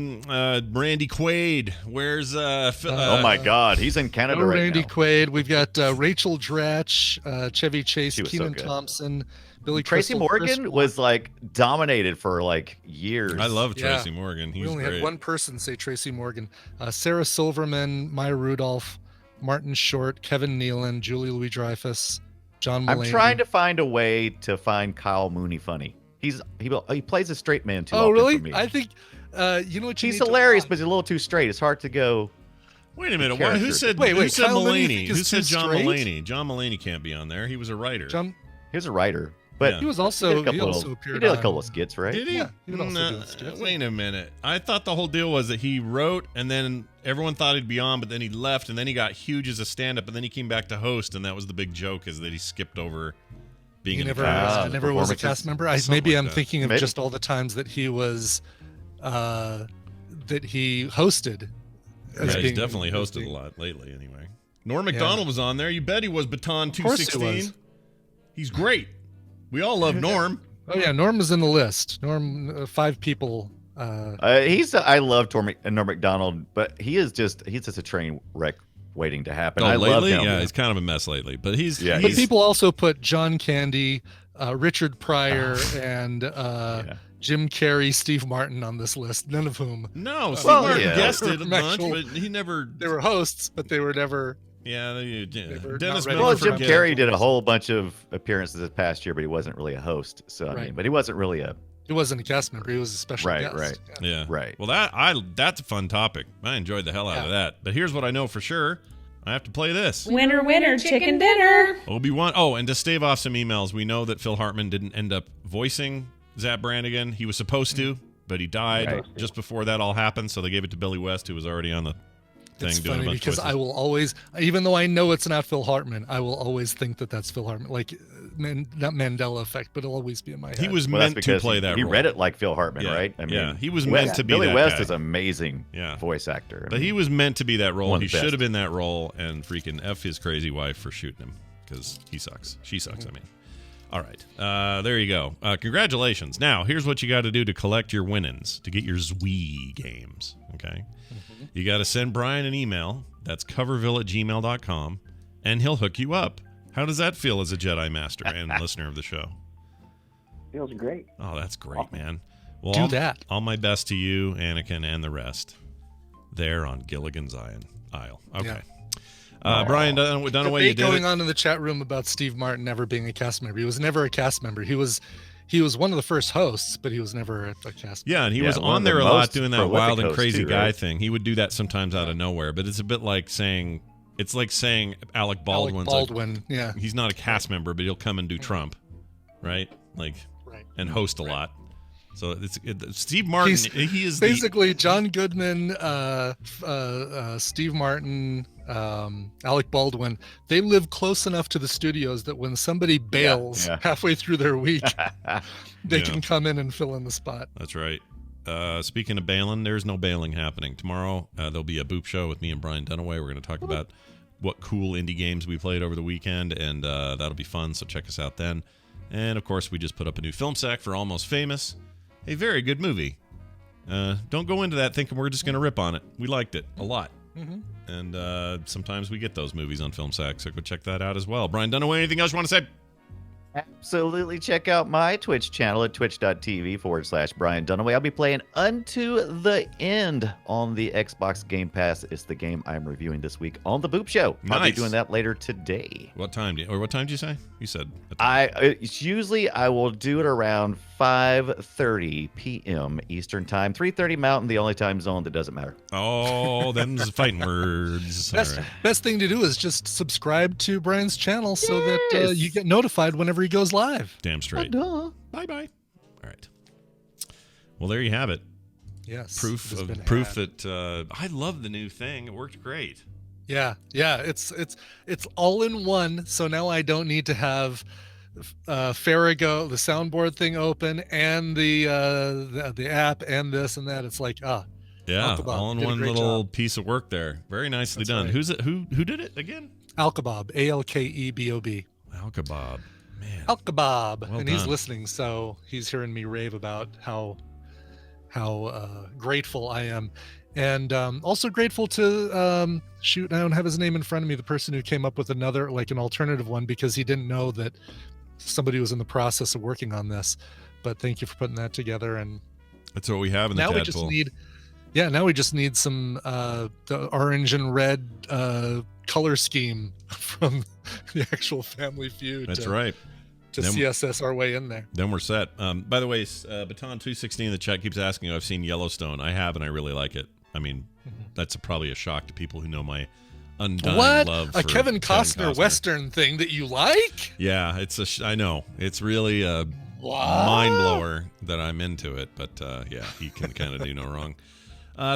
Randy Quaid? Where's Oh my God, he's in Canada No right Randy now. Quaid. We've got Rachel Dratch, Chevy Chase, She was so Keenan good. Thompson, Billy Tracy Crystal, Chris Morgan Rock. was like dominated for like years. I love Yeah. Tracy Morgan. He's We only great. had one person say Tracy Morgan. Sarah Silverman, Maya Rudolph, Martin Short, Kevin Nealon, Julie Louis-Dreyfus, John Mulaney. I'm trying to find a way to find Kyle Mooney funny. He plays a straight man too Oh, often really? for me. I think you know what you He's need to hilarious, watch? but he's a little too straight. It's hard to go. Wait a minute. Who character. said? Wait, Who said Kyle Mooney you Mulaney? think Who is said too John straight? Mulaney? John Mulaney can't be on there. He was a writer. John. He was a writer, but Yeah. He was he also did a couple also of, appeared he did a on- couple of skits, right? Did he? Yeah, he would also do skits. Wait a minute. I thought the whole deal was that he wrote and then everyone thought he'd be on, but then he left and then he got huge as a stand-up and then he came back to host and that was the big joke is that he skipped over being He in never, the cast. the never was a performances. cast member. Something Maybe like I'm that. thinking of Maybe. just all the times that he was, that he hosted. Yeah, as he's being- definitely as hosted being- a lot lately anyway. Norm Macdonald was on there. You bet he was. Baton course he 216. was. He's great. We all love Norm. Oh yeah, Norm is in the list. Norm, 5 people. I love Norm Macdonald, but he's just a train wreck waiting to happen. I love lately? him. Yeah, he's kind of a mess lately. But he's Yeah, But he's people also put John Candy, Richard Pryor, and Yeah. Jim Carrey, Steve Martin on this list. None of whom no. Steve Well, Martin yeah. guessed it a bunch, Actual- but he never. they were hosts, but they were never. Yeah, were Dennis not ready Miller. Well, for Jim him. forget- Carrey did a whole bunch of appearances this past year, but he wasn't really a host. So I Right. mean, but he wasn't really a He wasn't a cast member. He was a special Right, guest. right. Yeah. Yeah. right. Well, that's a fun topic. I enjoyed the hell out of Yeah. that. But here's what I know for sure. I have to play this. Winner, winner, chicken dinner. Obi-Wan. Oh, and to stave off some emails, we know that Phil Hartman didn't end up voicing Zapp Brannigan. He was supposed to, but he died Right. just before that all happened, so they gave it to Billy West, who was already on the thing It's doing a funny bunch because of I voices. will always, even though I know it's not Phil Hartman, I will always think that that's Phil Hartman. Like, not Mandela effect, but it'll always be in my head. He was Well, that's meant to because play that he role. read it like Phil Hartman, Yeah, right? I mean, yeah, he was West- meant to be Billy that West guy. is amazing Yeah. voice actor. I But mean, he was meant to be that role. One of He the should best. have been that role, and freaking F his crazy wife for shooting him, because he sucks. She sucks, I mean. All right. There you go. Congratulations. Now, here's what you got to do to collect your winnings, to get your Zwee games. Okay? Mm-hmm. You got to send Brian an email. That's coverville@gmail.com, and he'll hook you up. How does that feel as a Jedi Master and listener of the show? Feels great. Oh, that's great, man. Well, do that. All my best to you, Anakin, and the rest there on Gilligan's Isle. Okay. Yeah. Brian Dunaway, you did going it. on in the chat room about Steve Martin never being a cast member. He was never a cast member. He was one of the first hosts, but he was never a cast member. Yeah, and he was on there a lot doing that wild and crazy guy thing. He would do that sometimes out of nowhere, but it's a bit like saying Alec Baldwin's Baldwin, yeah. He's not a cast member, but he'll come and do Trump, right? And host a lot. So Steve Martin. He is basically John Goodman, Steve Martin, Alec Baldwin. They live close enough to the studios that when somebody bails halfway through their week, they can come in and fill in the spot. That's right. Speaking of bailing, there's no bailing happening tomorrow. There'll be a Boop Show with me and Brian Dunaway. We're going to talk about what cool indie games we played over the weekend, and that'll be fun. So check us out then. And of course, we just put up a new film sack for Almost Famous. A very good movie. Don't go into that thinking we're just going to rip on it. We liked it a lot. Mm-hmm. And sometimes we get those movies on Film Sack, so go check that out as well. Brian Dunaway, anything else you want to say? Absolutely. Check out my Twitch channel at twitch.tv/Brian Dunaway. I'll be playing Unto the End on the Xbox Game Pass. It's the game I'm reviewing this week on the Boop Show. Nice. I'll be doing that later today. What time did you say? You said it's usually I will do it around 5:30 p.m. Eastern Time, 3:30 Mountain, the only time zone that doesn't matter. Oh, them's fighting words. Best thing to do is just subscribe to Brian's channel so that you get notified whenever he goes live. Damn straight. Bye-bye. All right. Well, there you have it. Yes. Proof that I love the new thing. It worked great. Yeah. It's all in one. So now I don't need to have Farrago, the soundboard thing open, and the app and this and that. It's like all in one little piece of work there. Very nicely done. Right. Who did it again? Alkebob, Alkebob. Alkebob. Man. Alkebob. Well and done. He's listening, so he's hearing me rave about how grateful I am. And also grateful to I don't have his name in front of me, the person who came up with an alternative one, because he didn't know that somebody was in the process of working on this. But thank you for putting that together. And that's what we have in the Tadpole. Now we just need some the orange and red color scheme from the actual Family Feud. That's right. To CSS our way in there. Then we're set. By the way, Baton216 in the chat keeps asking if I've seen Yellowstone. I have, and I really like it. I mean, that's probably a shock to people who know my undying love for Kevin Costner Western thing that you like? Yeah, I know. It's really a mind blower that I'm into it, but he can kind of do no wrong.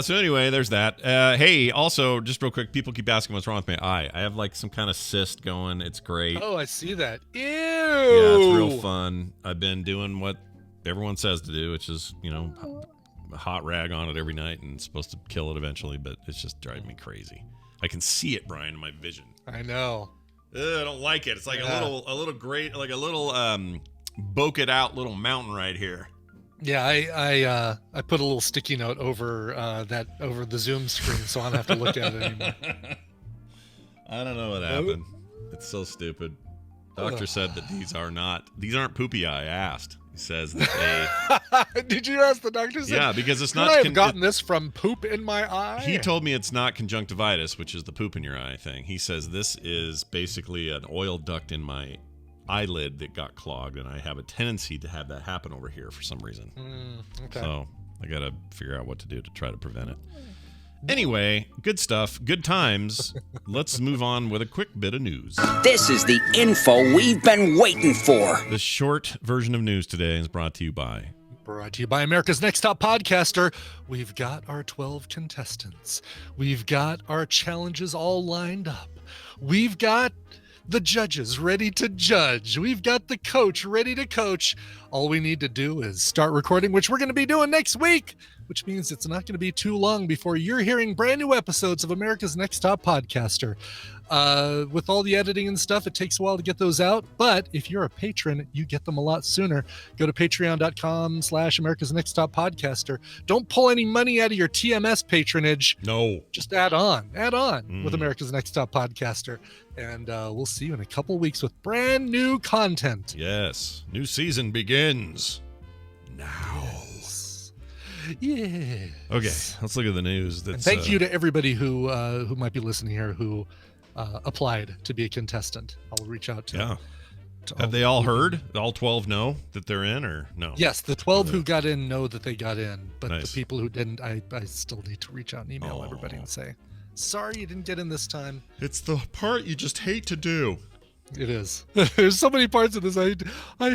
So anyway, there's that. Hey, also, just real quick, people keep asking what's wrong with my eye. I have some kind of cyst going. It's great. Oh, I see that. Ew. Yeah, it's real fun. I've been doing what everyone says to do, which is, a hot rag on it every night, and it's supposed to kill it eventually, but it's just driving me crazy. I can see it, Brian, in my vision. I know. I don't like it. It's like a little great, like a little bokeh out little mountain right here. Yeah, I put a little sticky note over over the Zoom screen, so I don't have to look at it anymore. I don't know what happened. It's so stupid. Doctor said that these aren't poopy eye. I asked. He says that they. Did you ask the doctor? Yeah, because it's not. Could I have gotten this from poop in my eye? He told me it's not conjunctivitis, which is the poop in your eye thing. He says this is basically an oil duct in my eyelid that got clogged, and I have a tendency to have that happen over here for some reason. Okay. So I gotta figure out what to do to try to prevent it. Anyway, good stuff, good times. Let's move on with a quick bit of news. This is the info we've been waiting for. The short version of news today is brought to you by America's Next Top Podcaster. We've got our 12 contestants. We've got our challenges all lined up. We've got the judges ready to judge. We've got the coach ready to coach. All we need to do is start recording, which we're going to be doing next week, which means it's not going to be too long before you're hearing brand new episodes of America's Next Top Podcaster. With all the editing and stuff, it takes a while to get those out. But if you're a patron, you get them a lot sooner. Go to patreon.com/America's Next Top Podcaster. Don't pull any money out of your TMS patronage. No. Just add on with America's Next Top Podcaster. And we'll see you in a couple weeks with brand new content. Yes. New season begins now. Yeah. Okay, let's look at the news. And thank you to everybody who might be listening here who applied to be a contestant. I'll reach out to. Yeah. Have they all heard? All 12 know that they're in, or no? Yes, the 12 who got in know that they got in, but Nice. the people who didn't, I still need to reach out and email everybody and say, sorry you didn't get in this time. It's the part you just hate to do. It is. There's so many parts of this. I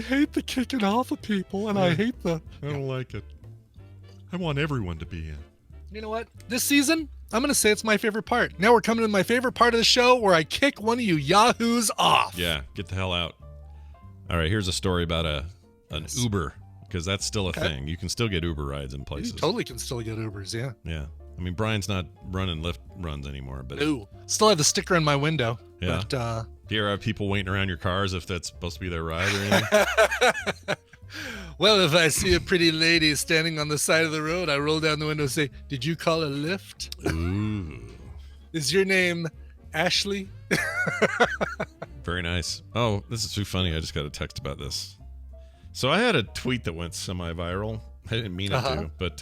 hate the kicking off of people, and I hate the. I don't like it. I want everyone to be in. You know what? This season, I'm going to say it's my favorite part. Now we're coming to my favorite part of the show where I kick one of you yahoos off. Yeah, get the hell out. All right, here's a story about an Uber, because that's still a thing. You can still get Uber rides in places. You totally can still get Ubers, yeah. Yeah. I mean, Brian's not running Lyft runs anymore, but Ooh, still have the sticker in my window. Yeah. But, do you ever have people waiting around your cars if that's supposed to be their ride or anything? Well, if I see a pretty lady standing on the side of the road, I roll down the window and say, "Did you call a Lyft? Ooh. Is your name Ashley?" Very nice. Oh, this is too funny. I just got a text about this. So I had a tweet that went semi-viral. I didn't mean it to, but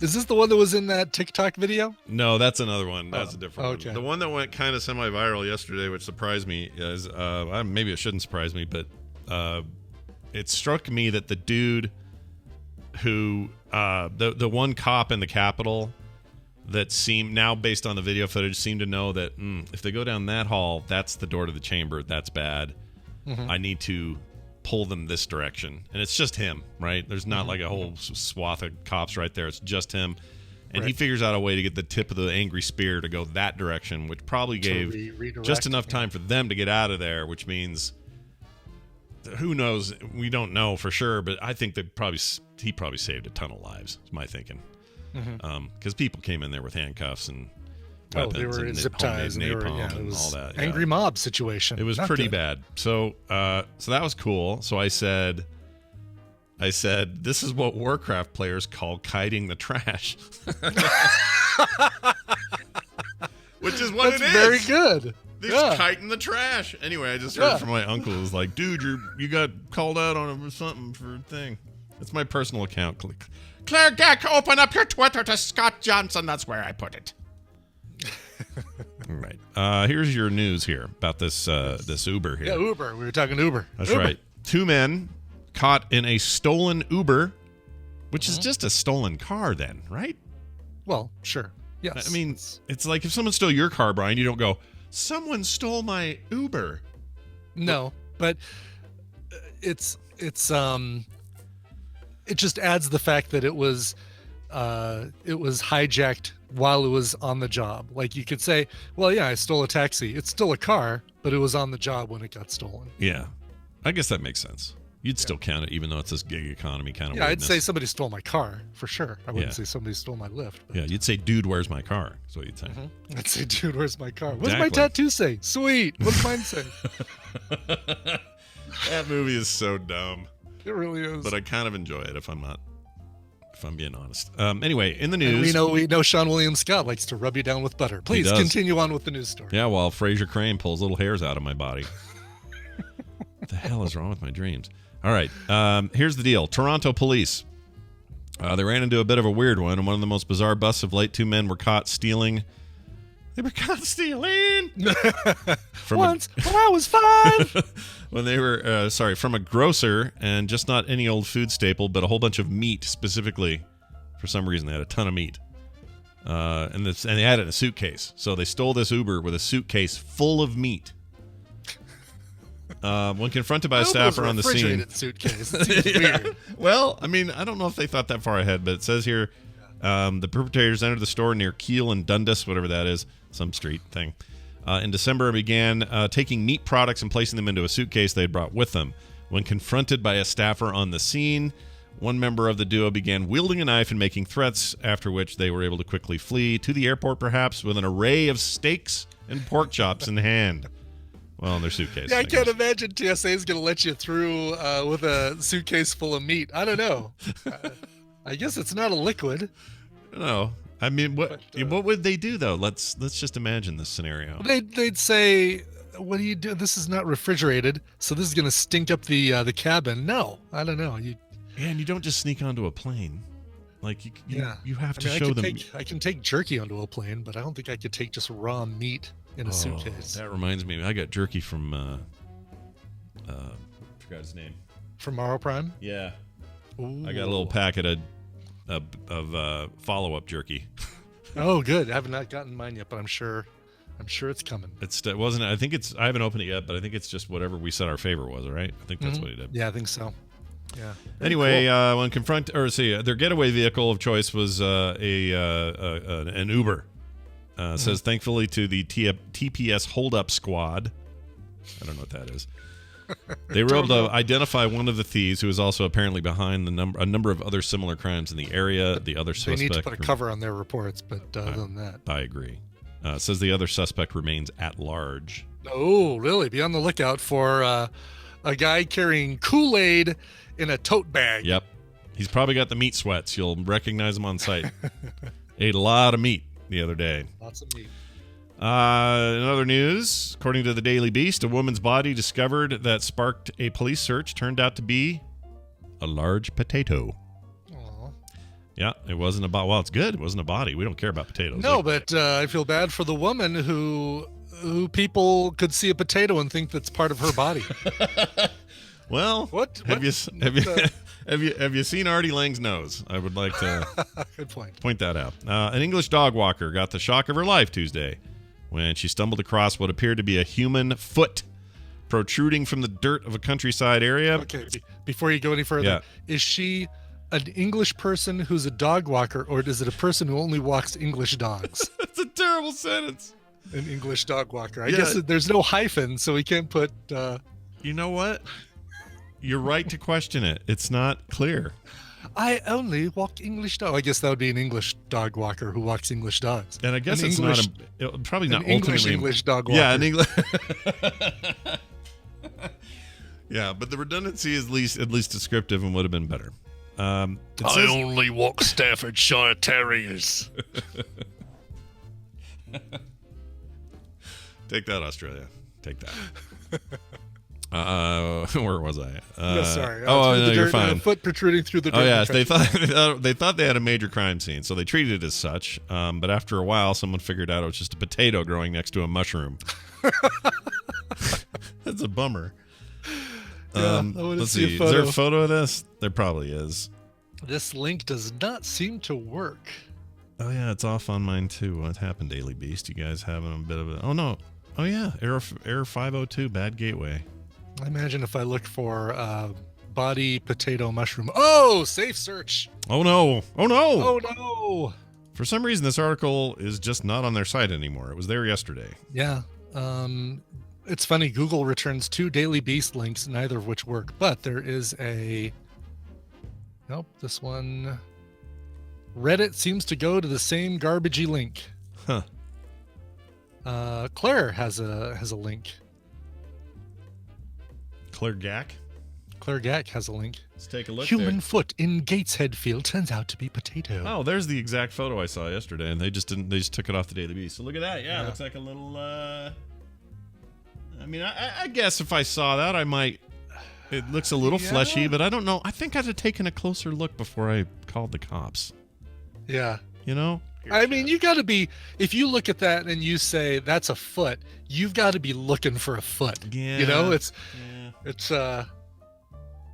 is this the one that was in that TikTok video? no, that's another one. That's a different okay. one. The one that went kind of semi-viral yesterday, which surprised me, is maybe it shouldn't surprise me, but it struck me that the dude who the one cop in the Capitol that seemed, now based on the video footage, seemed to know that if they go down that hall, that's the door to the chamber. That's bad. I need to pull them this direction. And it's just him, right? There's not like a whole swath of cops right there. It's just him. And he figures out a way to get the tip of the angry spear to go that direction, which probably gave just enough time for them to get out of there, which means, who knows? We don't know for sure, but I think he probably saved a ton of lives, is my thinking. Because people came in there with handcuffs and weapons, they were and zip ties and napalm it was all that. angry mob situation. It was Not pretty good. bad. So that was cool. So I said, this is what Warcraft players call kiting the trash. Which is what That's it is. very good. They're just kiting the trash. Anyway, I just heard from my uncle. It was like, dude, you got called out on something for a thing. It's my personal account. Claire Geck, open up your Twitter to Scott Johnson. That's where I put it. All right. Here's your news here about this Uber here. Yeah, Uber. We were talking Uber. That's Uber. right. 2 men caught in a stolen Uber, which is just a stolen car then, right? Well, sure. Yes. I mean, it's like if someone stole your car, Brian, you don't go, someone stole my Uber. No, but it just adds the fact that it was hijacked while it was on the job. Like you could say, well, yeah, I stole a taxi. It's still a car, but it was on the job when it got stolen. Yeah. I guess that makes sense. You'd still count it, even though it's this gig economy kind of Yeah, weirdness. I'd say somebody stole my car, for sure. I wouldn't say somebody stole my Lyft. But... Yeah, you'd say, dude, where's my car? That's what you'd say. I'd say, dude, where's my car? What's my Exactly. tattoo say? Sweet. What's mine say? That movie is so dumb. It really is. But I kind of enjoy it if I'm being honest. Anyway, in the news. And we know Sean William Scott likes to rub you down with butter. Please does. continue on with the news story. Yeah, while Fraser Crane pulls little hairs out of my body. What the hell is wrong with my dreams? All right, here's the deal. Toronto police. They ran into a bit of a weird one, and one of the most bizarre busts of late. 2 men were caught stealing. They were caught stealing! Once, when I was 5! When they were, from a grocer, and just not any old food staple, but a whole bunch of meat specifically. For some reason, they had a ton of meat. And they had it in a suitcase. So they stole this Uber with a suitcase full of meat. When confronted by a staffer on the scene. Refrigerated suitcase. It seems weird. Well, I mean, I don't know if they thought that far ahead, but it says here the perpetrators entered the store near Keele and Dundas, whatever that is, some street thing. In December, began taking meat products and placing them into a suitcase they had brought with them. When confronted by a staffer on the scene, one member of the duo began wielding a knife and making threats, after which they were able to quickly flee to the airport, perhaps with an array of steaks and pork chops in hand. Well, in their suitcase. Yeah, I can't imagine TSA is going to let you through with a suitcase full of meat. I don't know. I guess it's not a liquid. No. I mean, what would they do, though? Let's just imagine this scenario. They'd say, what do you do? This is not refrigerated, so this is going to stink up the cabin. No, I don't know. And you don't just sneak onto a plane. Like, you have to show them. I can take jerky onto a plane, but I don't think I could take just raw meat in a suitcase. That reminds me. I got jerky from, forgot his name. From Morrow Prime? Yeah. Ooh. I got a little packet of follow-up jerky. Oh, good. I have not gotten mine yet, but I'm sure it's coming. It wasn't. I haven't opened it yet, but I think it's just whatever we said our favor was. All right. I think that's what he did. Yeah, I think so. Yeah. Anyway, cool. When their getaway vehicle of choice was an Uber. Says thankfully to the TPS hold-up squad. I don't know what that is. They were able to identify one of the thieves who was also apparently behind a number of other similar crimes in the area. The other suspect. They need to put a cover on their reports, but other than that, I agree. Says the other suspect remains at large. Oh, really? Be on the lookout for a guy carrying Kool-Aid in a tote bag. Yep. He's probably got the meat sweats. You'll recognize him on sight. Ate a lot of meat the other day. Lots of meat. In other news, according to the Daily Beast, a woman's body discovered that sparked a police search turned out to be a large potato. Aww. Yeah, it wasn't about. Well, it's good. It wasn't a body. We don't care about potatoes. No, but I feel bad for the woman who people could see a potato and think that's part of her body. Well, have you seen Artie Lange's nose? I would like to good point that out. An English dog walker got the shock of her life Tuesday when she stumbled across what appeared to be a human foot protruding from the dirt of a countryside area. Okay, before you go any further, is she an English person who's a dog walker, or is it a person who only walks English dogs? That's a terrible sentence. An English dog walker. I guess there's no hyphen, so we can't put... You know what? You're right to question it. It's not clear. I only walk English dog. I guess that would be an English dog walker who walks English dogs. And I guess it's probably not ultimately English dog walker. Yeah, an English. Yeah, but the redundancy is at least descriptive and would have been better. I only walk Staffordshire Terriers. Take that, Australia. Take that. Where was I? No, sorry. No, you're fine. Foot protruding through the dirt. Oh, yes. They thought they had a major crime scene, so they treated it as such. But after a while, someone figured out it was just a potato growing next to a mushroom. That's a bummer. Let's see. Is there a photo of this? There probably is. This link does not seem to work. Oh, yeah. It's off on mine, too. What happened, Daily Beast? You guys having a bit of a... Oh, no. Oh, yeah. Error 502, bad gateway. I imagine if I look for body potato mushroom. Oh, safe search. Oh, no. Oh, no. Oh, no. For some reason, this article is just not on their site anymore. It was there yesterday. Yeah. It's funny. Google returns 2 Daily Beast links, neither of which work. But there is a... Nope, this one... Reddit seems to go to the same garbagey link. Huh. Claire has a link. Claire Gack? Claire Gack has a link. Let's take a look. Human foot in Gateshead field turns out to be potato. Oh, there's the exact photo I saw yesterday, and they just took it off the Daily Beast. So look at that. Yeah, it looks like a little. I mean, I guess if I saw that, I might. It looks a little fleshy, but I don't know. I think I'd have taken a closer look before I called the cops. Yeah. You know? I mean, you got to be, if you look at that and you say that's a foot, you've got to be looking for a foot. Yeah. You know,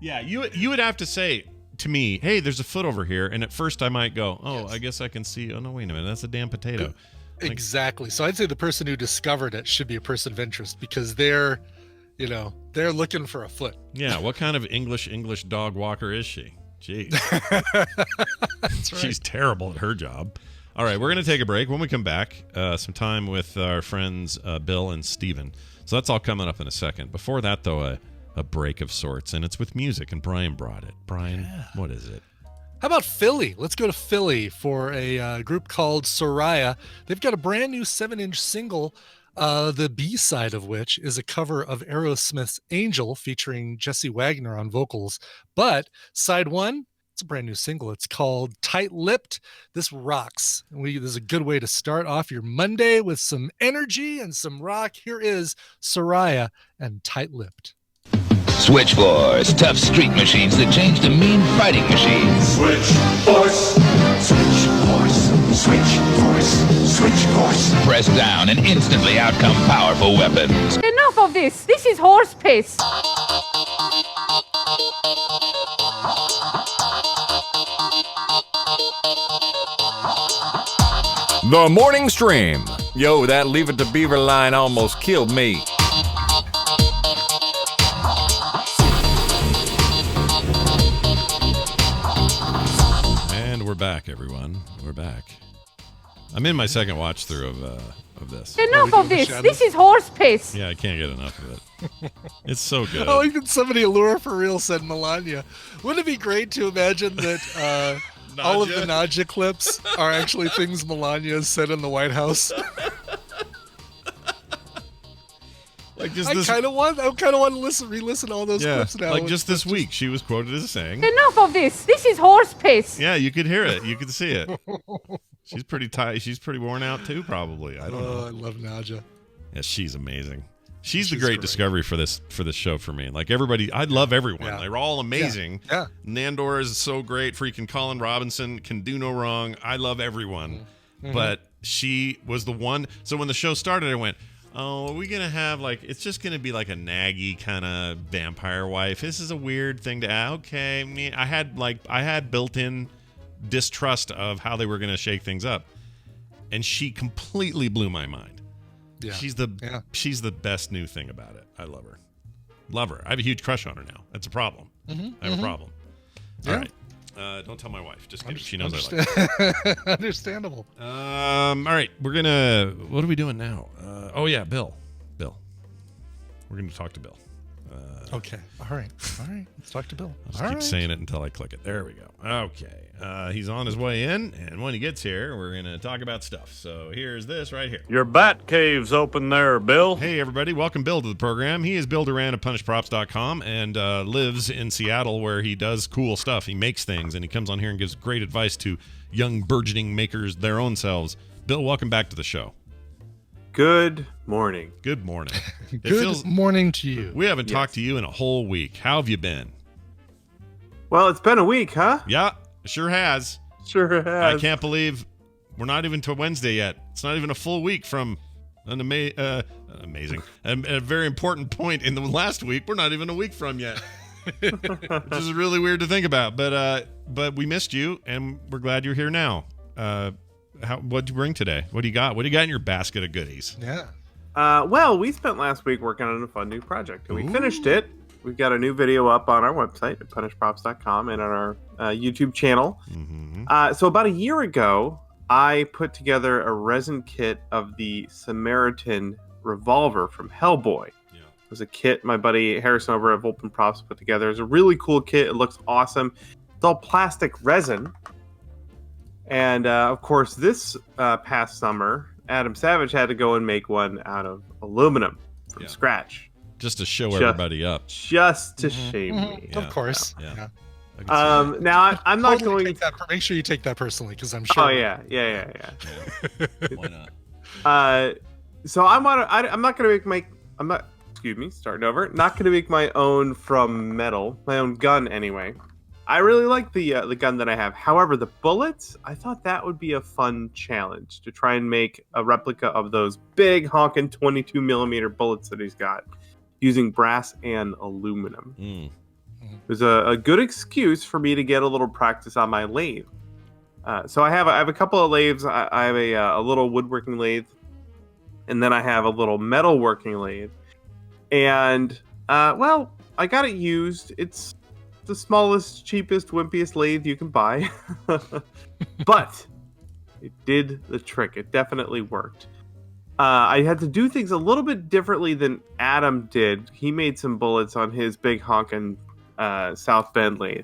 yeah, you would have to say to me, hey, there's a foot over here. And at first I might go, I guess I can see. Oh, no, wait a minute. That's a damn potato. Exactly. So I'd say the person who discovered it should be a person of interest because they're looking for a foot. Yeah. What kind of English dog walker is she? Jeez. That's right. She's terrible at her job. All right, we're going to take a break. When we come back, some time with our friends Bill and Steven. So that's all coming up in a second. Before that, though, a a break of sorts, and it's with music, and Brian brought it. Brian, what is it? How about Philly? Let's go to Philly for a group called Soraya. They've got a brand new 7-inch single, the B-side of which is a cover of Aerosmith's Angel featuring Jesse Wagner on vocals. But side one, it's a brand new single. It's called Tight Lipped. This rocks. This is a good way to start off your Monday with some energy and some rock. Here is Soraya and Tight Lipped. Switch Force, tough street machines that change to mean fighting machines. Switch Force, Switch Force, Switch Force, Switch Force. Press down and instantly out come powerful weapons. Enough of this. This is horse piss. The morning stream. Yo, that Leave It to Beaver line almost killed me. And we're back, everyone. We're back. I'm in my second watch through of this. Enough of this. This is horse piss. Yeah, I can't get enough of it. It's so good. Oh, even somebody at Lure for Real said Melania. Wouldn't it be great to imagine that all of the Nadja clips are actually things Melania said in the White House? Like just I kind of want to re-listen to all those clips now. Like just this week, she was quoted as saying, Enough of this. This is horse piss. Yeah, you could hear it. You could see it. She's pretty tight. She's pretty worn out too, probably. I don't know. I love Nadja. Yeah, she's amazing. She's the great discovery for this show for me. Like everybody, I love everyone. Yeah. They're all amazing. Yeah. Nandor is so great. Freaking Colin Robinson can do no wrong. I love everyone. Mm-hmm. But she was the one. So when the show started, I went, oh, are we going to have it's just going to be like a naggy kind of vampire wife. This is a weird thing to add. Okay. I had built-in distrust of how they were going to shake things up. And she completely blew my mind. Yeah. She's the best new thing about it. I love her. Love her. I have a huge crush on her now. That's a problem. I have a problem. Yeah. All right. Don't tell my wife. Just kidding. She knows I like her. Understandable. All right. What are we doing now? Bill. We're going to talk to Bill. Okay. All right. Let's talk to Bill. I'll just keep saying it until I click it. There we go. Okay. He's on his way in, and when he gets here, we're going to talk about stuff. So here's this right here. Your bat cave's open there, Bill. Hey, everybody. Welcome Bill to the program. He is Bill Duran of PunishProps.com and lives in Seattle where he does cool stuff. He makes things, and he comes on here and gives great advice to young burgeoning makers their own selves. Bill, welcome back to the show. Good morning. Good morning. Good morning to you. We haven't talked to you in a whole week. How have you been? Well, it's been a week, huh? Yeah, sure has. Sure has. I can't believe we're not even to Wednesday yet. It's not even a full week from an amazing, a very important point in the last week. We're not even a week from yet, which is really weird to think about. But we missed you, and we're glad you're here now. What'd you bring today? What do you got? What do you got in your basket of goodies? Yeah. Well, we spent last week working on a fun new project, and we finished it. We've got a new video up on our website at punishprops.com and on our YouTube channel. Mm-hmm. So about a year ago, I put together a resin kit of the Samaritan revolver from Hellboy. Yeah. It was a kit my buddy Harrison over at Volpin Props put together. It's a really cool kit. It looks awesome. It's all plastic resin. And, of course, this past summer, Adam Savage had to go and make one out of aluminum from scratch. Just to show everybody up. Just to shame me. Of course. Yeah. Now, I'm not Totally going to... Make sure you take that personally, because I'm sure... Oh, yeah. Why not? So I'm not going to make my... starting over. Not going to make my own from metal. My own gun, anyway. I really like the gun that I have. However, the bullets, I thought that would be a fun challenge to try and make a replica of those big honking 22 millimeter bullets that he's got using brass and aluminum. It was a good excuse for me to get a little practice on my lathe. So I have a couple of lathes. I have a little woodworking lathe, and then I have a little metalworking lathe. And I got it used. It's the smallest, cheapest, wimpiest lathe you can buy, but it did the trick. It definitely worked. I had to do things a little bit differently than Adam did. He made some bullets on his big honkin' South Bend lathe.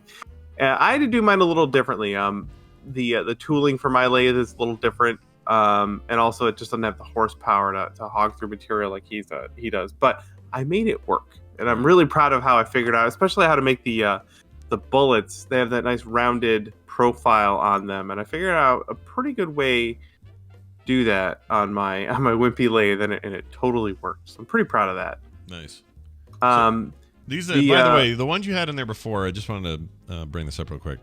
I had to do mine a little differently. The tooling for my lathe is a little different, and also it just doesn't have the horsepower to hog through material like he does. But I made it work, and I'm really proud of how I figured out, especially how to make the bullets. They have that nice rounded profile on them, and I figured out a pretty good way do that on my wimpy lathe, and it totally works. I'm pretty proud of that. Nice. These by the way, the ones you had in there before, I just wanted to bring this up real quick.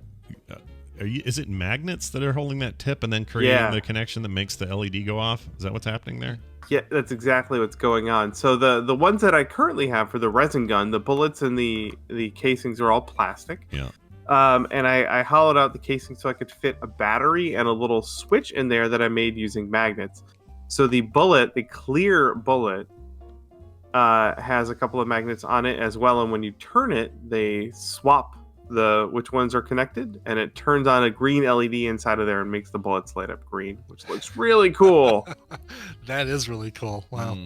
Is it magnets that are holding that tip and then creating the connection that makes the LED go off? Is that what's happening there? Yeah, that's exactly what's going on. So the ones that I currently have for the resin gun, the bullets and the casings are all plastic. Yeah. And I hollowed out the casing so I could fit a battery and a little switch in there that I made using magnets. So the clear bullet, has a couple of magnets on it as well. And when you turn it, they swap which ones are connected, and it turns on a green LED inside of there and makes the bullets light up green, which looks really cool. That is really cool. Wow.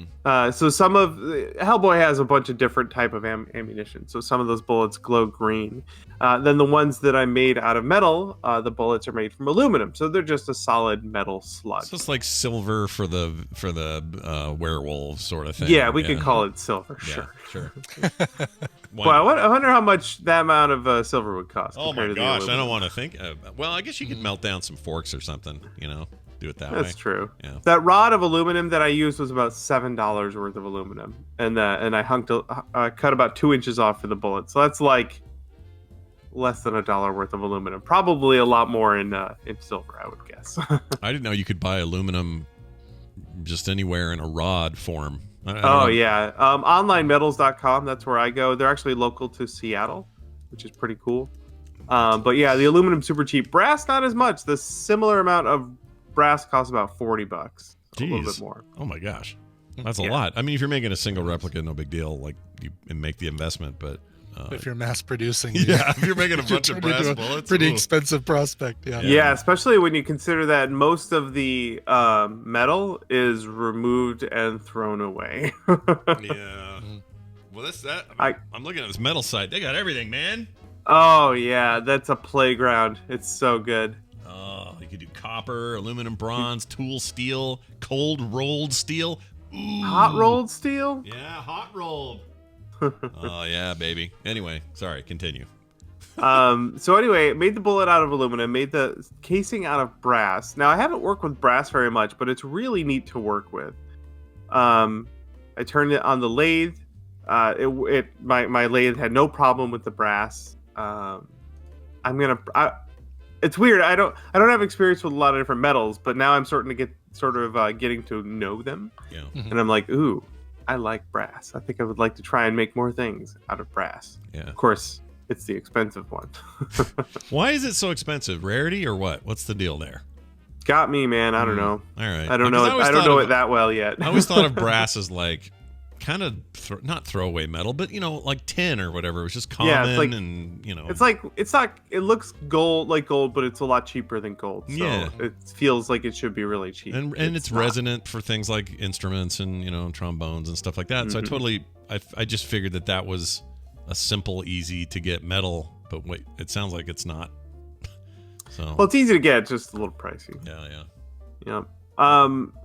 So some of Hellboy has a bunch of different type of ammunition. So some of those bullets glow green. Then the ones that I made out of metal, the bullets are made from aluminum. So they're just a solid metal slug. So it's like silver for the werewolf sort of thing. Yeah, we could call it silver. Yeah, sure. Well, I wonder how much that amount of silver would cost. Oh my gosh, I don't want to think. Well, I guess you could melt down some forks or something. Do it that way. That's true. Yeah. That rod of aluminum that I used was about $7 worth of aluminum, and I cut about 2 inches off for the bullet. So that's like less than $1 worth of aluminum. Probably a lot more in silver, I would guess. I didn't know you could buy aluminum just anywhere in a rod form. Yeah. Onlinemetals.com. That's where I go. They're actually local to Seattle, which is pretty cool. But yeah, the aluminum super cheap. Brass not as much. The similar amount of brass costs about $40. Jeez. A little bit more. Oh my gosh, that's a lot. I mean, if you're making a single replica, no big deal. Like you make the investment, but if you're mass producing, if you're making a bunch of brass bullets, pretty expensive prospect. Yeah, especially when you consider that most of the metal is removed and thrown away. Yeah. Well, that's that. I'm looking at this metal site. They got everything, man. Oh yeah, that's a playground. It's so good. Oh, you could do copper, aluminum, bronze, tool steel, cold rolled steel. Ooh. Hot rolled steel? Yeah, hot rolled. Oh yeah, baby. Anyway, sorry, continue. So anyway, made the bullet out of aluminum, made the casing out of brass. Now I haven't worked with brass very much, but it's really neat to work with. I turned it on the lathe. My lathe had no problem with the brass. It's weird. I don't have experience with a lot of different metals, but now I'm starting to get getting to know them. Yeah. And I'm like, ooh, I like brass. I think I would like to try and make more things out of brass. Yeah. Of course, it's the expensive one. Why is it so expensive? Rarity or what? What's the deal there? Got me, man. I don't know. All right. I don't know. I don't know it that well yet. I always thought of brass as like kind of not throwaway metal, but like tin or whatever. It was just common, it's like it's not. It looks like gold, but it's a lot cheaper than gold. So yeah, it feels like it should be really cheap. And it's resonant for things like instruments and trombones and stuff like that. Mm-hmm. So I just figured that was a simple, easy to get metal. But wait, it sounds like it's not. So well, it's easy to get, just a little pricey. Yeah.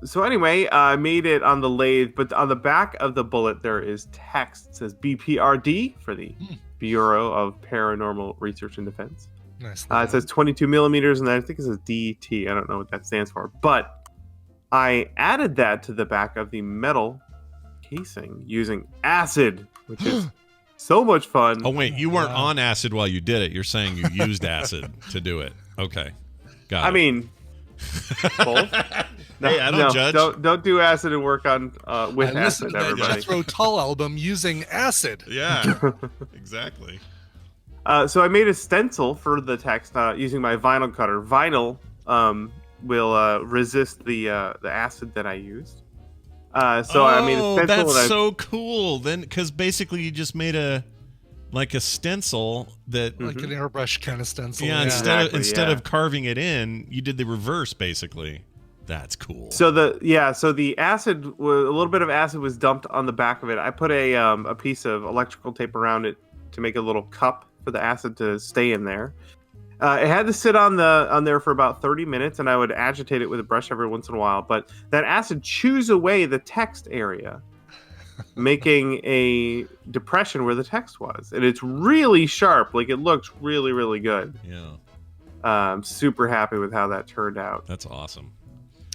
So anyway, I made it on the lathe, but on the back of the bullet there is text. It says BPRD for the Bureau of Paranormal Research and Defense. Nice. It says 22 millimeters, and I think it says DT. I don't know what that stands for, but I added that to the back of the metal casing using acid, which is so much fun. Oh wait, you weren't on acid while you did it. You're saying you used acid to do it. Okay, got it. I mean, both. Hey, I don't judge. Don't do acid and work on with acid, everybody. Jethro Tull album using acid. Yeah, exactly. So I made a stencil for the text using my vinyl cutter. Vinyl will resist the acid that I used. So I made a stencil. That's so cool. Then, because basically you just made a stencil that like an airbrush kind of stencil. Yeah, instead of carving it in, you did the reverse basically. That's cool. So the acid, a little bit of acid was dumped on the back of it. I put a piece of electrical tape around it to make a little cup for the acid to stay in there. It had to sit on there for about 30 minutes, and I would agitate it with a brush every once in a while. But that acid chews away the text area, making a depression where the text was, and it's really sharp. Like, it looks really, really good. Yeah. I'm super happy with how that turned out. That's awesome.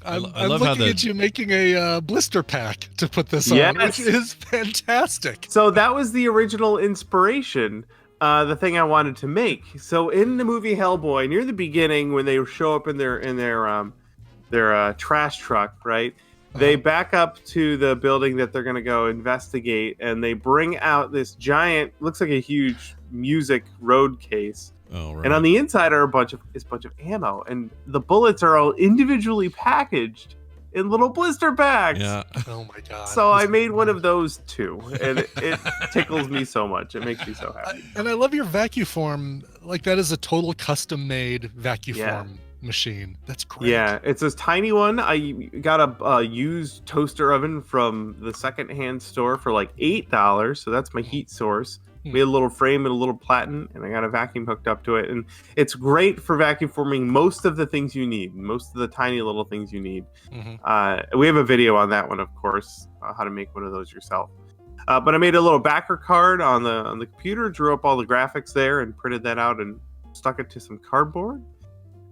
I'm love looking how at you making a blister pack to put this on, which is fantastic. So that was the original inspiration, the thing I wanted to make. So in the movie Hellboy, near the beginning, when they show up in their trash truck, right? They back up to the building that they're going to go investigate, and they bring out this giant, looks like a huge music road case. Oh, right. And on the inside are a bunch of ammo, and the bullets are all individually packaged in little blister packs. Yeah. Oh my god. So I made one of those too, and it tickles me so much. It makes me so happy. And I love your vacuform. Like, that is a total custom-made vacuform machine. That's great. Yeah, it's this tiny one. I got a used toaster oven from the secondhand store for like $8. So that's my heat source. We had a little frame and a little platen, and I got a vacuum hooked up to it. And it's great for vacuum forming most of the things you need, most of the tiny little things you need. We have a video on that one, of course, how to make one of those yourself. But I made a little backer card on the computer, drew up all the graphics there, and printed that out and stuck it to some cardboard.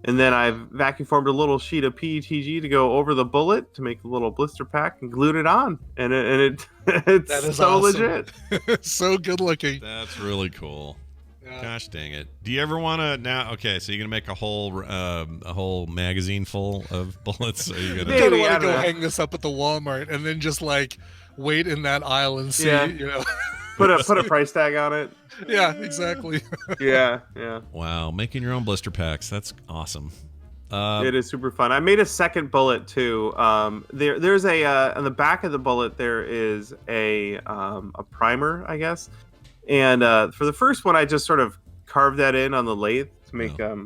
And then I vacuum formed a little sheet of PETG to go over the bullet to make a little blister pack and glued it on. And it's that is so awesome. legit. So good looking. That's really cool. Gosh dang it. Do you ever want to now? Okay, so you're going to make a whole magazine full of bullets? Are you I don't want to go hang this up at the Walmart and then just like wait in that aisle and see, you know. Put a price tag on it. Yeah, exactly. Yeah. Wow, making your own blister packs. That's awesome. It is super fun. I made a second bullet too. There's on the back of the bullet there is a primer, I guess. And for the first one, I just sort of carved that in on the lathe to make a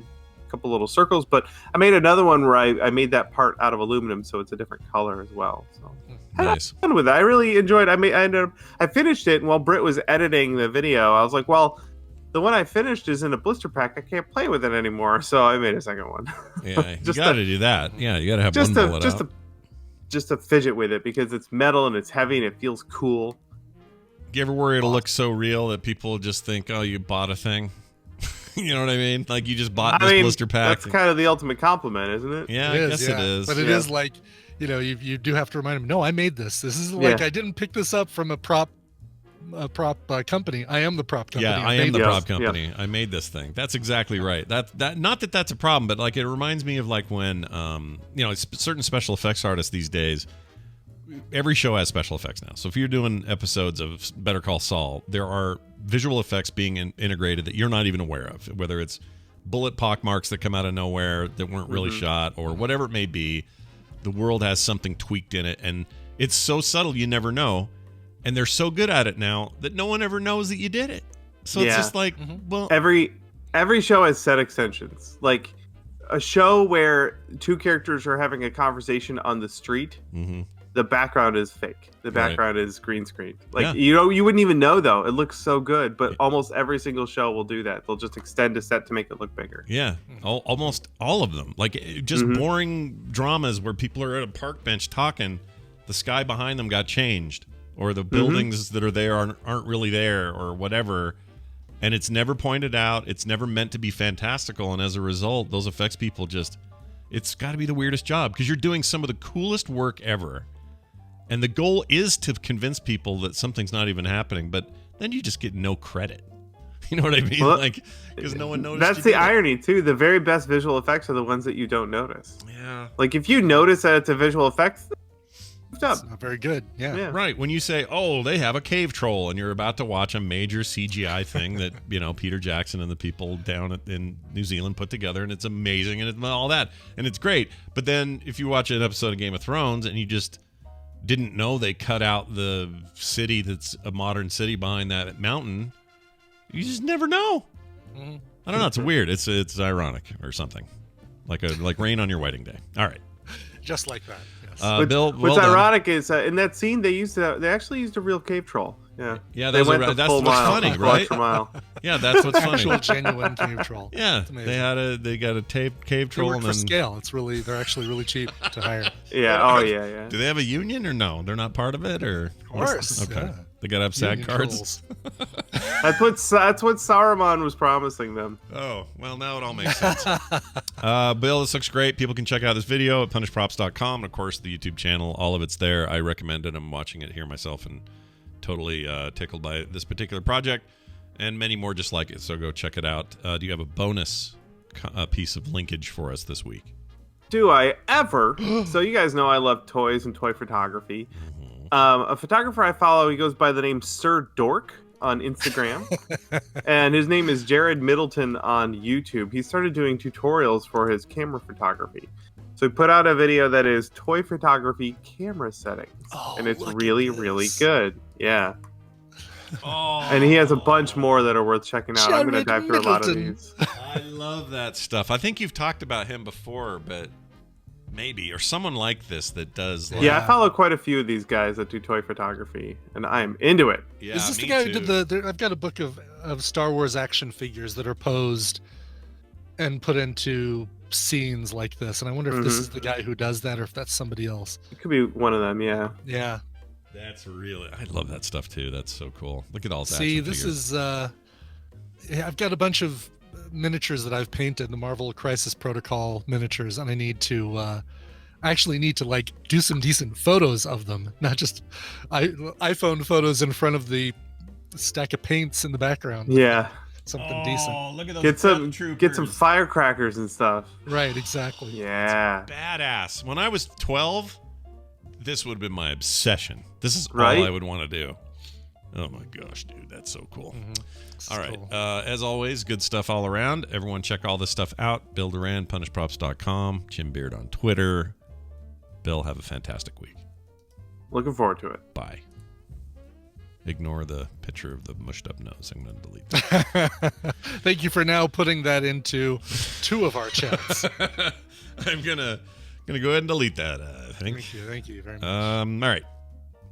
couple little circles. But I made another one where I made that part out of aluminum, so it's a different color as well. So. Nice. Fun with it. I really enjoyed it. I finished it, and while Britt was editing the video, I was like, well, the one I finished is in a blister pack. I can't play with it anymore, so I made a second one. Yeah, you got to do that. Yeah, you got to have one bullet out. Just to fidget with it, because it's metal and it's heavy and it feels cool. You ever worry it'll look so real that people just think, oh, you bought a thing? You know what I mean? Like, you just bought this blister pack. That's kind of the ultimate compliment, isn't it? Yeah, I guess it is. But it is like, you know, you do have to remind them, no, I made this. This is like, I didn't pick this up from a prop company. I am the prop company. Yeah, I am the prop company. Yeah. I made this thing. That's exactly right. That not that that's a problem, but like, it reminds me of like when you know, certain special effects artists these days, every show has special effects now. So if you're doing episodes of Better Call Saul, there are visual effects being integrated that you're not even aware of, whether it's bullet pock marks that come out of nowhere that weren't really shot or whatever it may be. The world has something tweaked in it, and it's so subtle you never know. And they're so good at it now that no one ever knows that you did it. So it's just like, well, every show has set extensions. Like a show where two characters are having a conversation on the street. The background is fake. The background is green screen. Like, you wouldn't even know though. It looks so good, but almost every single show will do that. They'll just extend a set to make it look bigger. Yeah, almost all of them. Like, just boring dramas where people are at a park bench talking. The sky behind them got changed, or the buildings that are there aren't really there, or whatever. And it's never pointed out. It's never meant to be fantastical. And as a result, those effects people it's got to be the weirdest job, because you're doing some of the coolest work ever. And the goal is to convince people that something's not even happening, but then you just get no credit. You know what I mean? Well, like, because no one noticed. That's the irony too. The very best visual effects are the ones that you don't notice. Yeah. Like, if you notice that it's a visual effect, it's not very good. Yeah. Right. When you say, oh, they have a cave troll, and you're about to watch a major CGI thing that, you know, Peter Jackson and the people down in New Zealand put together, and it's amazing, and it's all that, and it's great. But then if you watch an episode of Game of Thrones and you just didn't know they cut out the city that's a modern city behind that mountain, you just never know. I don't know. It's weird. It's ironic or something, like rain on your wedding day. All right. Just like that. Yes. Bill, what's ironic is in that scene they actually used a real cave troll. Yeah, that's what's funny, right? Yeah, that's what's funny. Actual genuine cave troll. Yeah, they got a cave troll, and for scale. They're actually really cheap to hire. Yeah. Yeah. Do they have a union or no? They're not part of it, or of course. Okay, yeah. They got to have SAG cards. That's what Saruman was promising them. Oh, well, now it all makes sense. Bill, this looks great. People can check out this video at punishprops.com, and of course the YouTube channel. All of it's there. I recommend it. I'm watching it here myself and totally tickled by this particular project and many more just like it. So go check it out. Do you have a bonus piece of linkage for us this week? Do I ever? So you guys know I love toys and toy photography. A photographer I follow, he goes by the name Sir Dork on Instagram. And his name is Jared Middleton on YouTube. He started doing tutorials for his camera photography. So he put out a video that is toy photography camera settings. And it's really, really good. Yeah. And he has a bunch more that are worth checking out. I'm going to dive through a lot of these. I love that stuff. I think you've talked about him before, but maybe, or someone like this that does. Like, yeah, I follow quite a few of these guys that do toy photography, and I'm into it. Yeah, is this the guy who did I've got a book of Star Wars action figures that are posed and put into scenes like this, and I wonder if this is the guy who does that or if that's somebody else. It could be one of them. Yeah. That's really, I love that stuff too. That's so cool. Look at all that. See, this is I've got a bunch of miniatures that I've painted, the Marvel Crisis Protocol miniatures, and I actually need to like do some decent photos of them, not just iPhone photos in front of the stack of paints in the background. Yeah. Decent. Something decent. Look at those get some firecrackers and stuff. Right, exactly. Yeah. Badass. When I was 12, this would have been my obsession. This is all I would want to do. Oh my gosh, dude, that's so cool. All right. Cool. As always, good stuff all around. Everyone check all this stuff out. Bill Duran, punishprops.com, Jim Beard on Twitter. Bill, have a fantastic week. Looking forward to it. Bye. Ignore the picture of the mushed up nose. I'm going to delete that. Thank you for now putting that into 2 of our chats. I'm gonna go ahead and delete that. I think. Thank you very much. All right,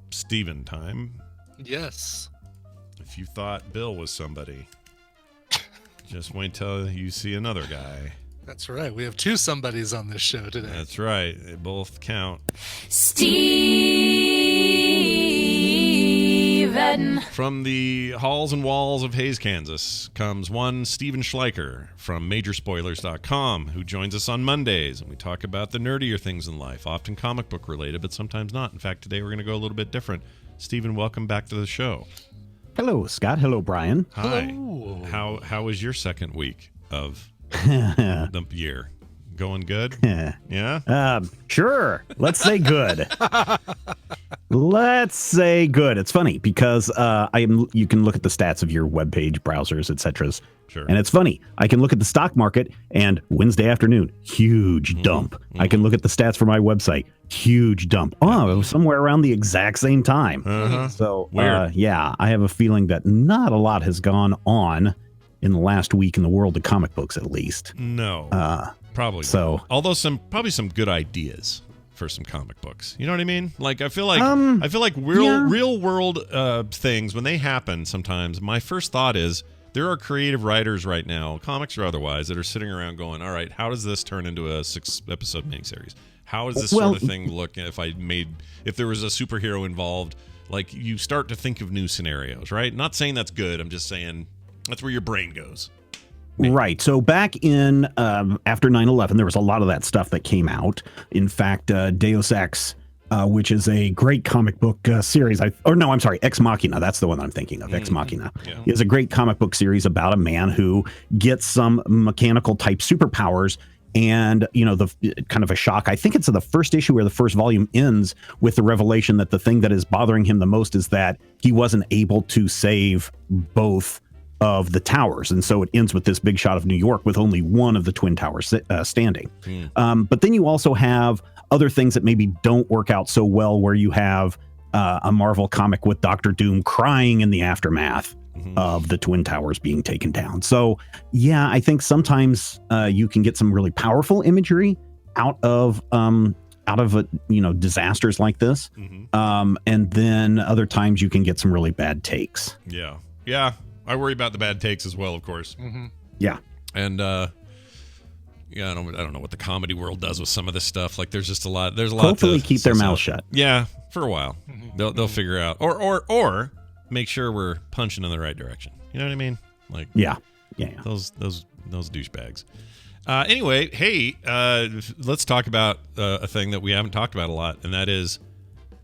Steven time. Yes. If you thought Bill was somebody, just wait till you see another guy. That's right. We have 2 somebodies on this show today. That's right. They both count. Steven. From the halls and walls of Hays, Kansas, comes one Steven Schleicher from Majorspoilers.com, who joins us on Mondays, and we talk about the nerdier things in life, often comic book related, but sometimes not. In fact, today we're going to go a little bit different. Steven, welcome back to the show. Hello, Scott. Hello, Brian. Hi. Hello. How was your second week of the year? Going good? Yeah? Sure. Let's say good. Let's say good. It's funny because you can look at the stats of your webpage, browsers, etc. Sure. And it's funny. I can look at the stock market and Wednesday afternoon, huge dump. I can look at the stats for my website, huge dump. Oh, it was somewhere around the exact same time. So, yeah, I have a feeling that not a lot has gone on in the last week in the world of comic books, at least. No. Probably. So, although probably some good ideas for some comic books. You know what I mean? Like I feel like real world things, when they happen sometimes, my first thought is there are creative writers right now, comics or otherwise, that are sitting around going, all right, how does this turn into a 6-episode miniseries? How does this sort of thing look if there was a superhero involved? Like, you start to think of new scenarios, right? Not saying that's good. I'm just saying that's where your brain goes. Right. So back in after 9/11, there was a lot of that stuff that came out. In fact, Deus Ex, which is a great comic book series. Ex Machina. That's the one I'm thinking of. Ex Machina is a great comic book series about a man who gets some mechanical type superpowers. And, the kind of a shock. I think it's the first issue where the first volume ends with the revelation that the thing that is bothering him the most is that he wasn't able to save both of the towers. And so it ends with this big shot of New York with only one of the Twin Towers standing. But then you also have other things that maybe don't work out so well, where you have a Marvel comic with Doctor Doom crying in the aftermath of the Twin Towers being taken down. So, I think sometimes you can get some really powerful imagery out of out of disasters like this. And then other times you can get some really bad takes. Yeah. I worry about the bad takes as well, of course. Yeah. And I don't know what the comedy world does with some of this stuff. Like there's just a lot. There's a lot. Hopefully keep their mouth shut. Yeah, for a while. They'll figure out or make sure we're punching in the right direction. You know what I mean? Like yeah. Those douchebags. Anyway, hey, let's talk about a thing that we haven't talked about a lot, and that is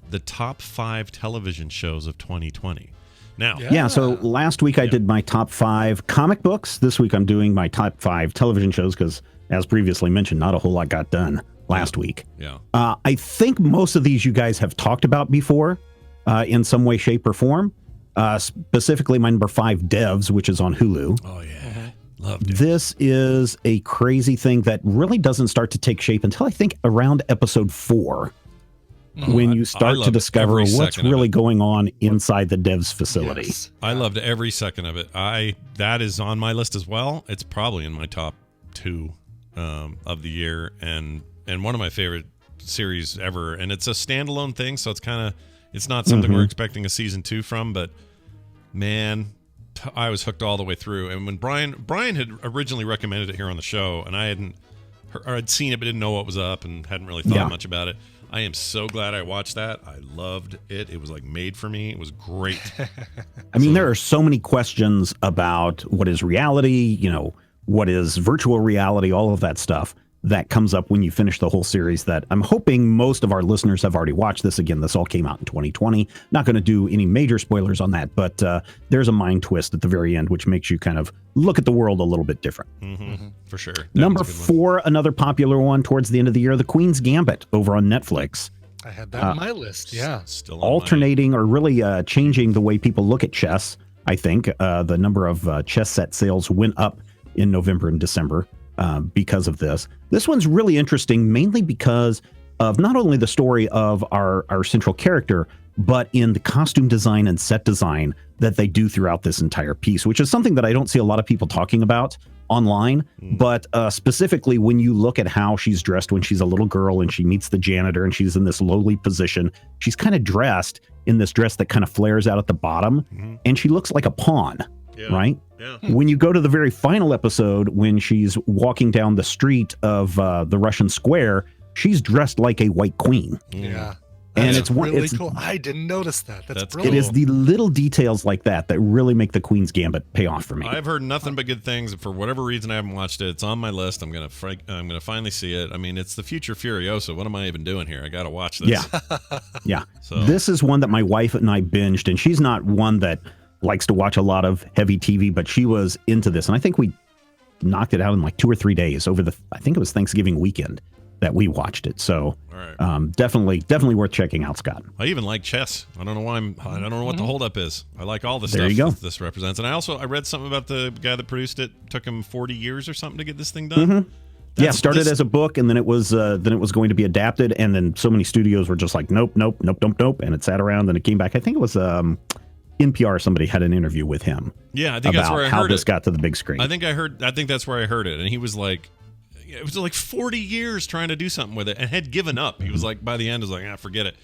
the top 5 television shows of 2020. Now, so last week I did my top 5 comic books. This week I'm doing my top 5 television shows because, as previously mentioned, not a whole lot got done last week. Yeah. I think most of these you guys have talked about before in some way, shape, or form. Specifically, my number 5, Devs, which is on Hulu. Oh, yeah. Love Devs. This is a crazy thing that really doesn't start to take shape until I think around episode 4. When you start to discover what's really going on inside the Devs facility. Yes. I loved every second of it. That is on my list as well. It's probably in my top 2 of the year and one of my favorite series ever. And it's a standalone thing, so it's not something we're expecting a season 2 from, but man, I was hooked all the way through. And when Brian had originally recommended it here on the show, and I'd seen it but didn't know what was up and hadn't really thought much about it. I am so glad I watched that. I loved it. It was like made for me. It was great. I mean, there are so many questions about what is reality, what is virtual reality, all of that stuff that comes up when you finish the whole series that I'm hoping most of our listeners have already watched this. Again, this all came out in 2020. Not going to do any major spoilers on that, but there's a mind twist at the very end, which makes you kind of look at the world a little bit different. For sure. Number 4, another popular one towards the end of the year, The Queen's Gambit over on Netflix. I had that on my list. Yeah. Still alternating or really changing the way people look at chess. I think the number of chess set sales went up in November and December. Because of this. This one's really interesting, mainly because of not only the story of our central character, but in the costume design and set design that they do throughout this entire piece, which is something that I don't see a lot of people talking about online. But specifically, when you look at how she's dressed when she's a little girl and she meets the janitor and she's in this lowly position, she's kind of dressed in this dress that kind of flares out at the bottom, and she looks like a pawn, right? Yeah. When you go to the very final episode, when she's walking down the street of the Russian square, she's dressed like a white queen. Yeah. And it's really cool. I didn't notice that. That's brilliant. It is the little details like that really make the Queen's Gambit pay off for me. I've heard nothing but good things. For whatever reason, I haven't watched it. It's on my list. I'm gonna finally see it. I mean, it's the future Furiosa. What am I even doing here? I got to watch this. Yeah. So this is one that my wife and I binged, and she's not one that likes to watch a lot of heavy TV, but she was into this, and I think we knocked it out in like 2 or 3 days over I think it was Thanksgiving weekend that we watched it. So definitely worth checking out, Scott. I even like chess. I don't know why I don't know what the holdup is. I like all the There you stuff go. this represents. And I read something about the guy that produced it. Took him 40 years or something to get this thing done. Yeah, started as a book, and then it was going to be adapted, and then so many studios were just like, nope, and it sat around, and it came back. I think it was NPR. Somebody had an interview with him. Yeah, I think that's where I heard how this got to the big screen. I think that's where I heard it, and he was like, it was like 40 years trying to do something with it, and had given up. He was like, by the end, was like, forget it.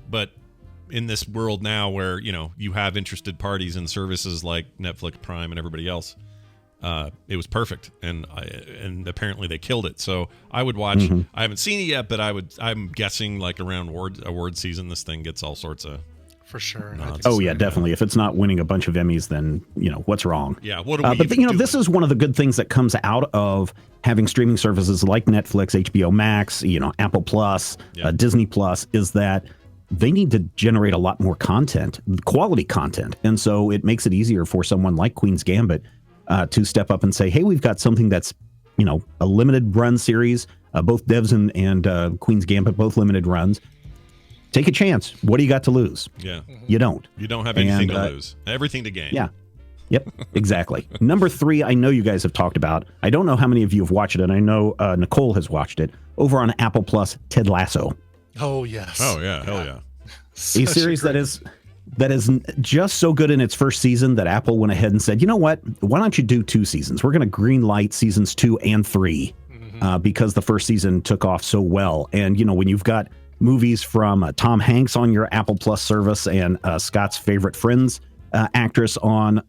But in this world now, where you have interested parties and services like Netflix, Prime, and everybody else. It was perfect, and apparently they killed it. So I would watch. I haven't seen it yet, but I'm guessing like around award season, this thing gets all sorts of for sure. Oh yeah, definitely. If it's not winning a bunch of Emmys, then what's wrong. Yeah, what do we? But this is one of the good things that comes out of having streaming services like Netflix, HBO Max, Apple Plus, Disney Plus, is that they need to generate a lot more content, quality content, and so it makes it easier for someone like Queen's Gambit to step up and say, hey, we've got something that's, a limited run series, both Devs and Queen's Gambit, both limited runs. Take a chance. What do you got to lose? Yeah. You don't. You don't have anything to lose. Everything to gain. Yeah. Yep, exactly. Number 3, I know you guys have talked about. I don't know how many of you have watched it, and I know Nicole has watched it, over on Apple Plus, Ted Lasso. Oh, yes. Oh, yeah. Hell yeah. A series that is just so good in its first season that Apple went ahead and said, you know what? Why don't you do 2 seasons? We're going to green light seasons 2 and 3 because the first season took off so well. And, you know, when you've got movies from Tom Hanks on your Apple Plus service and Scott's favorite Friends actress on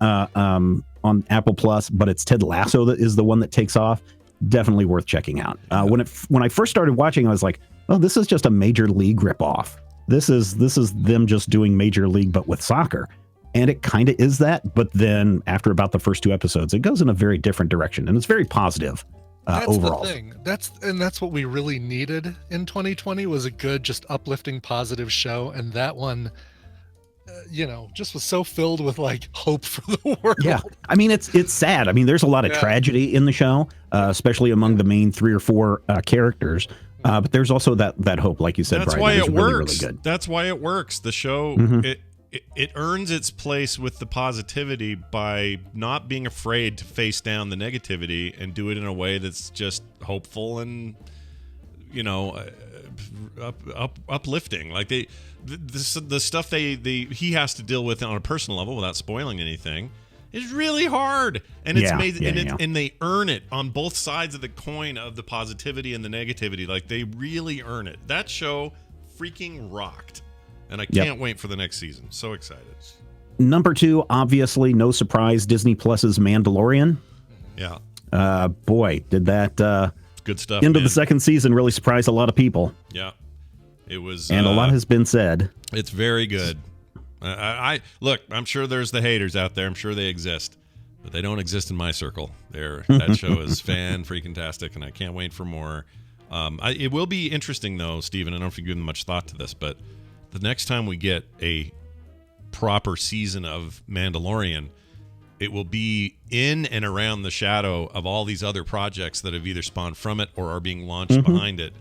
Apple Plus, but it's Ted Lasso that is the one that takes off, definitely worth checking out. When I first started watching, I was like, oh, this is just a Major League ripoff. This is them just doing Major League, but with soccer. And it kind of is that. But then after about the first 2 episodes, it goes in a very different direction. And it's very positive overall. The thing. That's what we really needed in 2020 was a good, just uplifting, positive show. And that one, you know, just was so filled with like hope for the world. Yeah. I mean, it's sad. I mean, there's a lot of tragedy in the show, especially among the main 3 or 4 characters. But there's also that hope, like you said, that's Brian. Why it really, works. really good. That's why it works. The show, it earns its place with the positivity by not being afraid to face down the negativity and do it in a way that's just hopeful and, you know, uplifting. Like the stuff he has to deal with on a personal level without spoiling anything is really hard, and it's and they earn it on both sides of the coin of the positivity and the negativity. Like they really earn it. That show freaking rocked, and I can't wait for the next season. So excited. Number 2, obviously, no surprise, Disney Plus's Mandalorian. Yeah. Boy, did that good stuff. Into the second season really surprised a lot of people. Yeah, it was, and a lot has been said. It's very good. I look. I'm sure there's the haters out there. I'm sure they exist, but they don't exist in my circle. That show is fan-freaking-tastic, and I can't wait for more. It will be interesting, though, Steven. I don't know if you've given much thought to this, but the next time we get a proper season of Mandalorian, it will be in and around the shadow of all these other projects that have either spawned from it or are being launched behind it.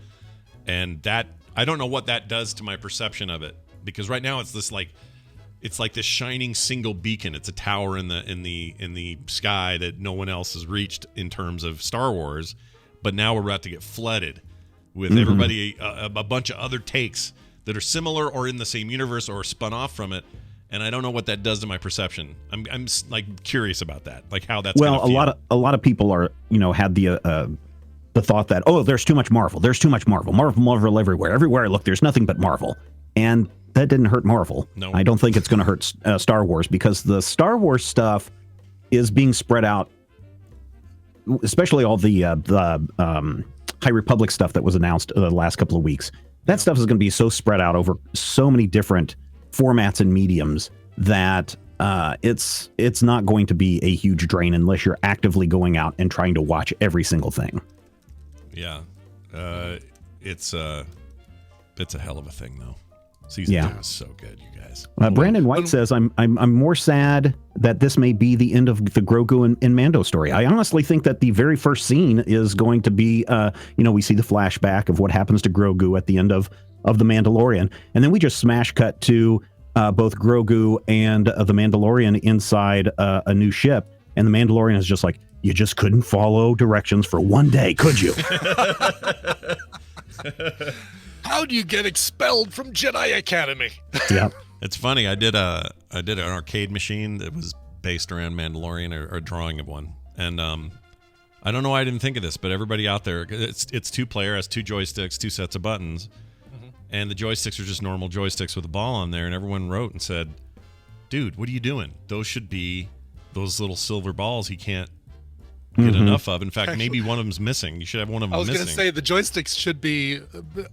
And that, I don't know what that does to my perception of it, because right now it's this it's like this shining single beacon. It's a tower in the sky that no one else has reached in terms of Star Wars. But now we're about to get flooded with everybody, a bunch of other takes that are similar or in the same universe or spun off from it. And I don't know what that does to my perception. I'm like curious about that, like how that's a lot of people are, you know, had the thought that, oh, there's too much Marvel. There's too much Marvel. Marvel everywhere. Everywhere I look, there's nothing but Marvel. And that didn't hurt Marvel. No. I don't think it's going to hurt Star Wars, because the Star Wars stuff is being spread out, especially all the High Republic stuff that was announced the last couple of weeks. That stuff is going to be so spread out over so many different formats and mediums that it's not going to be a huge drain unless you're actively going out and trying to watch every single thing. Yeah, it's a hell of a thing, though. Season 2 is so good, you guys. Brandon White says, I'm more sad that this may be the end of the Grogu and Mando story. I honestly think that the very first scene is going to be, we see the flashback of what happens to Grogu at the end of The Mandalorian. And then we just smash cut to both Grogu and the Mandalorian inside a new ship. And the Mandalorian is just like, you just couldn't follow directions for one day, could you? How do you get expelled from Jedi Academy? Yeah, it's funny. I did an arcade machine that was based around Mandalorian, or a drawing of one, and I don't know why I didn't think of this, but everybody out there, it's 2-player, has 2 joysticks, 2 sets of buttons, and the joysticks are just normal joysticks with a ball on there, and everyone wrote and said, "Dude, what are you doing? Those should be those little silver balls. He can't get enough of. In fact, maybe one of them's missing. You should have one of them missing." I was going to say the joysticks should be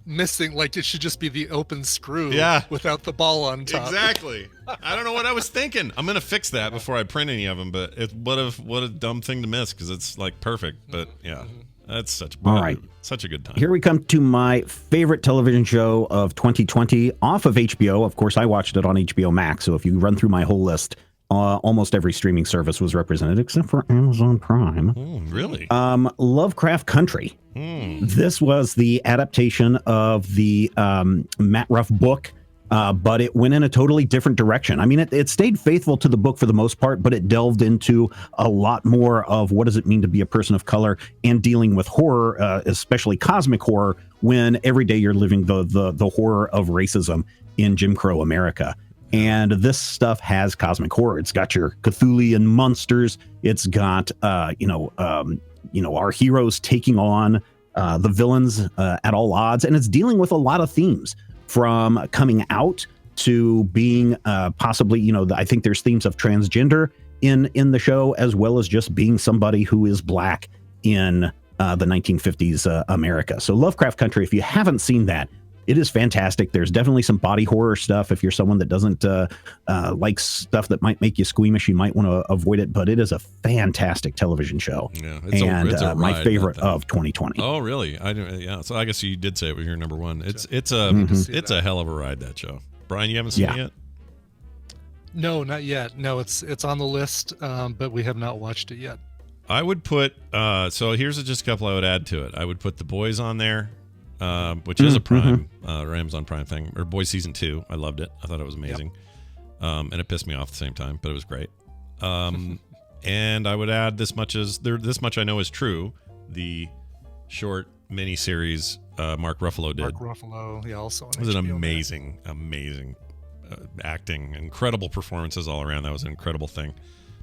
missing. Like it should just be the open screw without the ball on top. Exactly. I don't know what I was thinking. I'm going to fix that before I print any of them, but what a dumb thing to miss, because it's like perfect. But yeah, that's such a good time. Here we come to my favorite television show of 2020 off of HBO. Of course, I watched it on HBO Max. So if you run through my whole list, almost every streaming service was represented except for Amazon Prime. Oh, really? Lovecraft Country. This was the adaptation of the Matt Ruff book, but it went in a totally different direction. I mean, it stayed faithful to the book for the most part, but it delved into a lot more of what does it mean to be a person of color and dealing with horror, especially cosmic horror, when every day you're living the horror of racism in Jim Crow America. And this stuff has cosmic horror. It's got your Cthulhian monsters. It's got, our heroes taking on the villains at all odds, and it's dealing with a lot of themes from coming out to being possibly, I think there's themes of transgender in the show, as well as just being somebody who is black in the 1950s America. So Lovecraft Country, if you haven't seen that, it is fantastic. There's definitely some body horror stuff. If you're someone that doesn't like stuff that might make you squeamish, you might want to avoid it. But it is a fantastic television show. Yeah, it's a my favorite of 2020. Oh, really? Yeah. So I guess you did say it was your number one. It's a hell of a ride, that show. Brian, you haven't seen it yet? No, not yet. No, it's on the list, but we have not watched it yet. I would put so here's just a couple I would add to it. I would put The Boys on there. Which is a Prime, Amazon Prime thing, or Boys Season 2. I loved it. I thought it was amazing. And it pissed me off at the same time, but it was great. And I would add this much I know is true. The short mini-series Mark Ruffalo did. Mark Ruffalo, yeah, also on It was an HBO amazing acting, incredible performances all around. That was an incredible thing.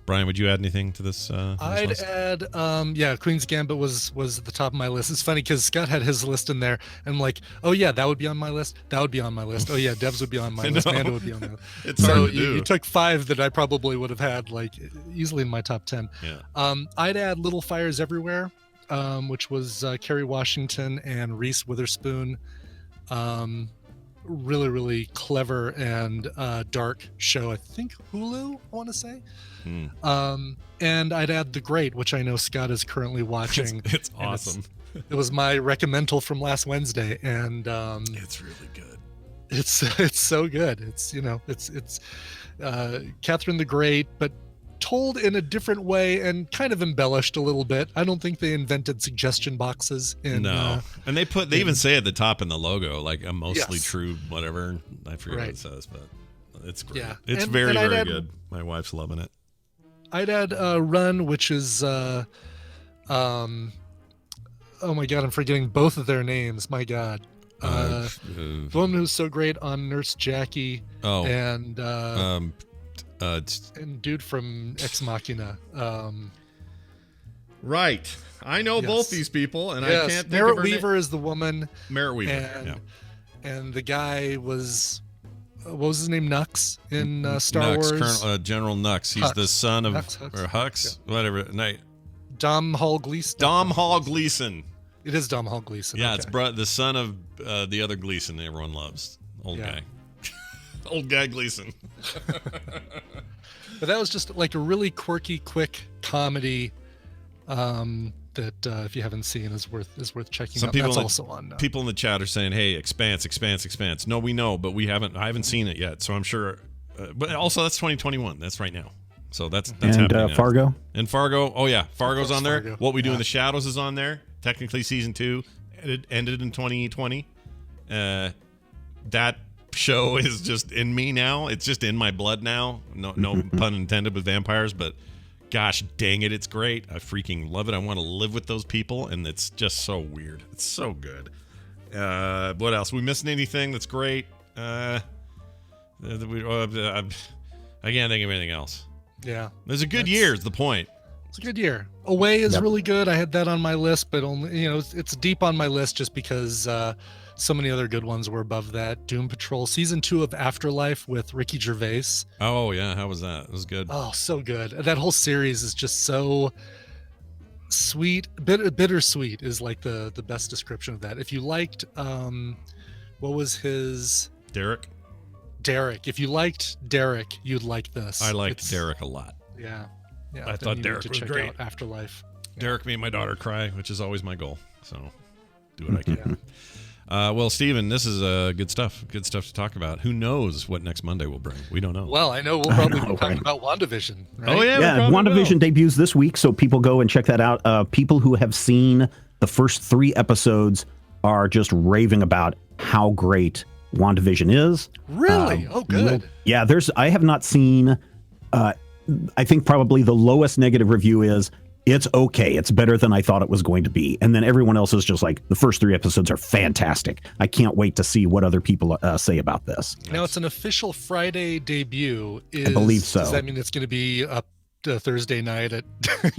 Brian, would you add anything to this? I'd add, Queen's Gambit was at the top of my list. It's funny because Scott had his list in there, and I'm like, oh yeah, that would be on my list. That would be on my list. Oh yeah, Devs would be on my list. Mando would be on my list. It's hard to do. You took 5 that I probably would have had like easily in my top 10. Yeah. I'd add Little Fires Everywhere, which was Kerry Washington and Reese Witherspoon. Really, really clever and dark show. I think Hulu, I want to say. And I'd add The Great, which I know Scott is currently watching. It's awesome. It was my recommendal from last Wednesday, and it's really good. It's so good. It's it's Catherine the Great, but told in a different way and kind of embellished a little bit. I don't think they invented suggestion boxes. And they even say at the top in the logo, like a mostly true whatever. I forget what it says, but it's great. Yeah. It's very good. My wife's loving it. I'd add Run, which is oh my god, I'm forgetting both of their names. My god. The woman who's so great on Nurse Jackie. Oh. And dude from Ex Machina. Right. I know both these people, and I can't think Merritt of her Weaver is the woman. Merritt Weaver. And the guy was what was his name? Nux in Star Wars. General Nux. He's the son of Hux, whatever. Dom Hall Gleason. Dom Hall Gleason. It is Dom Hall Gleason. Yeah, it's the son of the other Gleason everyone loves. Old guy. Old guy Gleason. But that was just like a really quirky, quick comedy that if you haven't seen is worth checking out. That's also on. People in the chat are saying, "Hey, Expanse." No, we know, but I haven't seen it yet, so I'm sure. But also, that's 2021. That's right now. So that's happening. And Fargo. And Fargo. Oh yeah, Fargo's on there. Fargo. What We Do in the Shadows is on there. Technically, season 2 ended in 2020. That show is just in me now. It's just in my blood now. No pun intended with vampires, but gosh dang it, it's great. I freaking love it. I want to live with those people, and it's just so weird. It's so good. What else? We missing anything that's great? I can't think of anything else. Yeah. There's a good year is the point. It's a good year. Away is really good. I had that on my list, but only it's deep on my list just because so many other good ones were above that. Doom Patrol season 2 of Afterlife with Ricky Gervais. Oh yeah, how was that? It was good. Oh, so good. That whole series is just so sweet. Bittersweet is like the best description of that. If you liked what was his Derek? If you liked Derek, you'd like this. I liked Derek a lot. Yeah. I thought Derek was great. Out Afterlife. Derek made my daughter cry, which is always my goal. So do what I can. Well, Steven, this is good stuff. Good stuff to talk about. Who knows what next Monday will bring? We don't know. Well, I know we'll probably be talking about WandaVision. Right? Oh, yeah. WandaVision debuts this week, so people go and check that out. People who have seen the first 3 episodes are just raving about how great WandaVision is. Really? Oh, good. Yeah, I have not seen... I think probably the lowest negative review is it's okay. It's better than I thought it was going to be. And then everyone else is just like, the first 3 episodes are fantastic. I can't wait to see what other people say about this. Now, it's an official Friday debut. I believe so. Does that mean it's going to be up to Thursday night at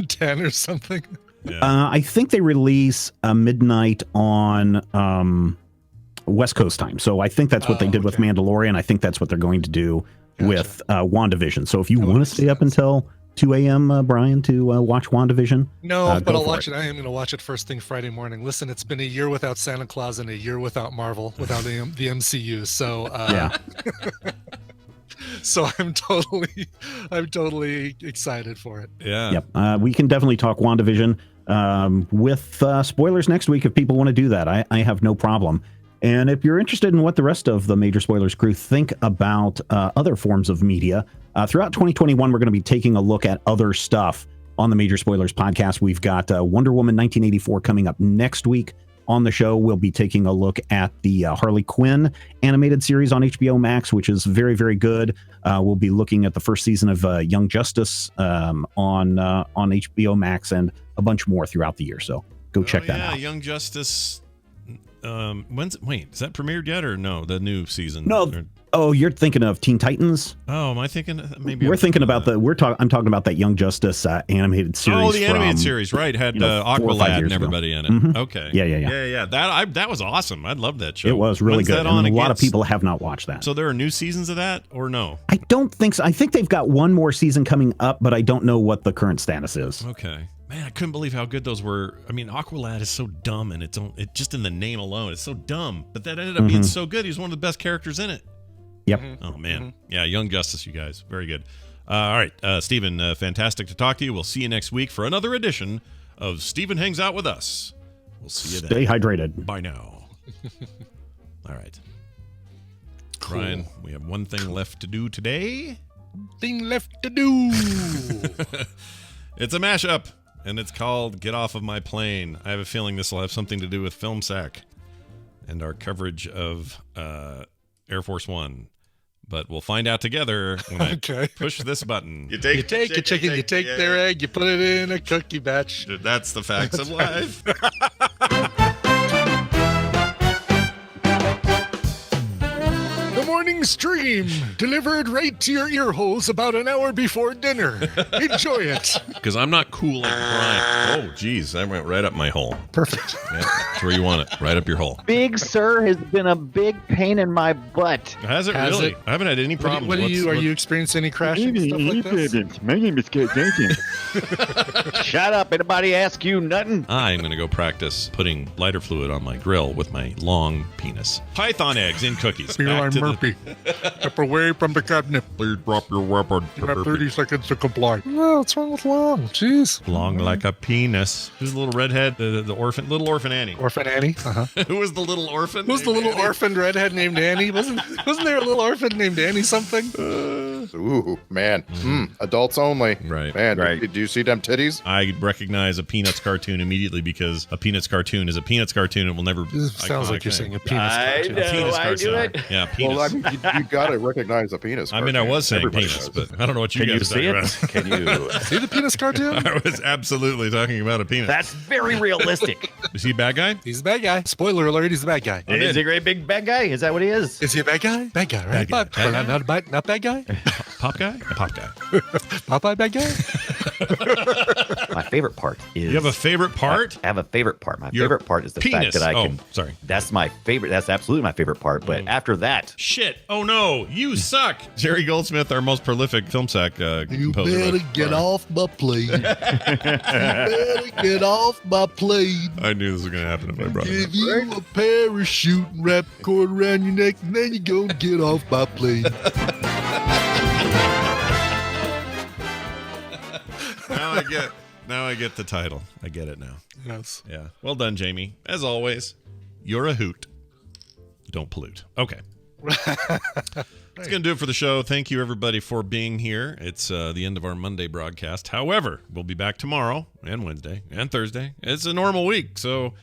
10 or something? I think they release midnight on West Coast time. So I think that's what they did with Mandalorian. I think that's what they're going to do with WandaVision. So if you want to stay up until 2 a.m., Brian, to watch WandaVision, no, but I'll watch it. I am going to watch it first thing Friday morning. Listen, it's been a year without Santa Claus and a year without Marvel, without the MCU. So yeah. So I'm totally excited for it. Yeah. Yep. We can definitely talk WandaVision with spoilers next week if people want to do that. I have no problem. And if you're interested in what the rest of the Major Spoilers crew think about other forms of media, throughout 2021, we're going to be taking a look at other stuff on the Major Spoilers podcast. We've got Wonder Woman 1984 coming up next week on the show. We'll be taking a look at the Harley Quinn animated series on HBO Max, which is very, very good. We'll be looking at the first season of Young Justice on HBO Max and a bunch more throughout the year. So go check that out. Young Justice. Is that premiered yet or no? The new season? No. Oh, you're thinking of Teen Titans? Oh, am I thinking? Maybe I'm talking about that Young Justice animated series. Oh, the animated series, right? Had Aqualad and everybody in it. Mm-hmm. Okay. Yeah. That was awesome. I loved that show. It was really good. And a lot of people have not watched that. So there are new seasons of that, or no? I don't think so. I think they've got one more season coming up, but I don't know what the current status is. Okay. Man, I couldn't believe how good those were. I mean, Aqualad is so dumb, and it just in the name alone, it's so dumb. But that ended up being so good. He was one of the best characters in it. Yep. Oh, man. Yeah, Young Justice, you guys. Very good. All right, Stephen, fantastic to talk to you. We'll see you next week for another edition of Stephen Hangs Out With Us. We'll see you then. Stay hydrated. Bye now. All right. Cool. Brian, we have one thing left to do today. Thing left to do. It's a mashup. And it's called Get Off of My Plane. I have a feeling this will have something to do with FilmSack and our coverage of Air Force One. But we'll find out together when I push this button. You take a chicken, you take their egg, you put it in a cookie batch. That's the facts of life. The morning stream delivered right to your ear holes about an hour before dinner. Enjoy it. Because I'm not cool like Brian. Oh, geez, that went right up my hole. Perfect. Yeah, that's where you want it, right up your hole. Big Sir has been a big pain in my butt. Has it really? I haven't had any problems. Are you experiencing any crashing stuff like this? My name is Kate Jenkins. Shut up. Anybody ask you nothing? I'm going to go practice putting lighter fluid on my grill with my long penis. Python eggs in cookies. Murphy. Step away from the cabinet. Please drop your weapon. You have 30 seconds to comply. No, what's wrong with Long? Jeez. Long like a penis. Who's the little redhead? The orphan? Little Orphan Annie. Orphan Annie? Uh-huh. Who was the little orphan? Who's the little orphaned redhead named Annie? Wasn't there a little orphan named Annie something? Ooh, man. Adults only. Right. Man, did you see them titties? I recognize a Peanuts cartoon immediately because a Peanuts cartoon is a Peanuts cartoon. It will never... Sounds like you're saying a penis cartoon. A penis cartoon. Yeah, penis. Well, I mean, you got to recognize a penis cartoon. I mean, I was saying penis, but I don't know what you guys are talking about. Can you see the penis cartoon? I was absolutely talking about a penis. That's very realistic. Is he a bad guy? He's a bad guy. Spoiler alert, he's a bad guy. Is he a great big bad guy? Is that what he is? Is he a bad guy? Bad guy, right? Bad guy. Not bad guy? Pop guy? A pop guy. Popeye bad guy? My favorite part is... You have a favorite part? I have a favorite part. My favorite part is the fact that I can... sorry. That's my favorite. That's absolutely my favorite part. But after that... Shit. Oh, no. You suck. Jerry Goldsmith, our most prolific FilmSack composer. You better get off my plane. You better get off my plane. I knew this was going to happen if I brought it up. Give you a parachute and wrap the cord around your neck, and then you go and get off my plane. Now I get the title. I get it now. Yes. Yeah. Well done, Jamie. As always, you're a hoot. Don't pollute. Okay. That's going to do it for the show. Thank you, everybody, for being here. It's the end of our Monday broadcast. However, we'll be back tomorrow and Wednesday and Thursday. It's a normal week, so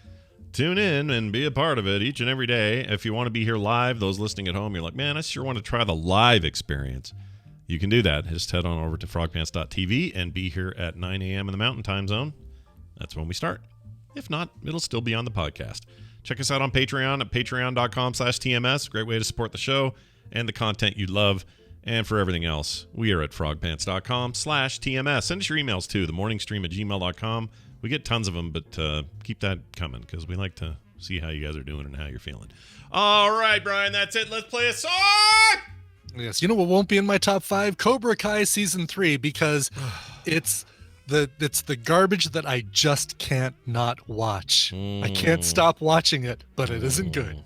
tune in and be a part of it each and every day. If you want to be here live, those listening at home, you're like, man, I sure want to try the live experience. You can do that. Just head on over to frogpants.tv and be here at 9 a.m. in the Mountain Time Zone. That's when we start. If not, it'll still be on the podcast. Check us out on Patreon at patreon.com/TMS. Great way to support the show and the content you love. And for everything else, we are at frogpants.com/TMS. Send us your emails to themorningstream@gmail.com. We get tons of them, but keep that coming because we like to see how you guys are doing and how you're feeling. All right, Brian, that's it. Let's play a song. Yes, you know what won't be in my top 5? Cobra Kai season 3, because it's the garbage that I just can't not watch. I can't stop watching it, but it isn't good.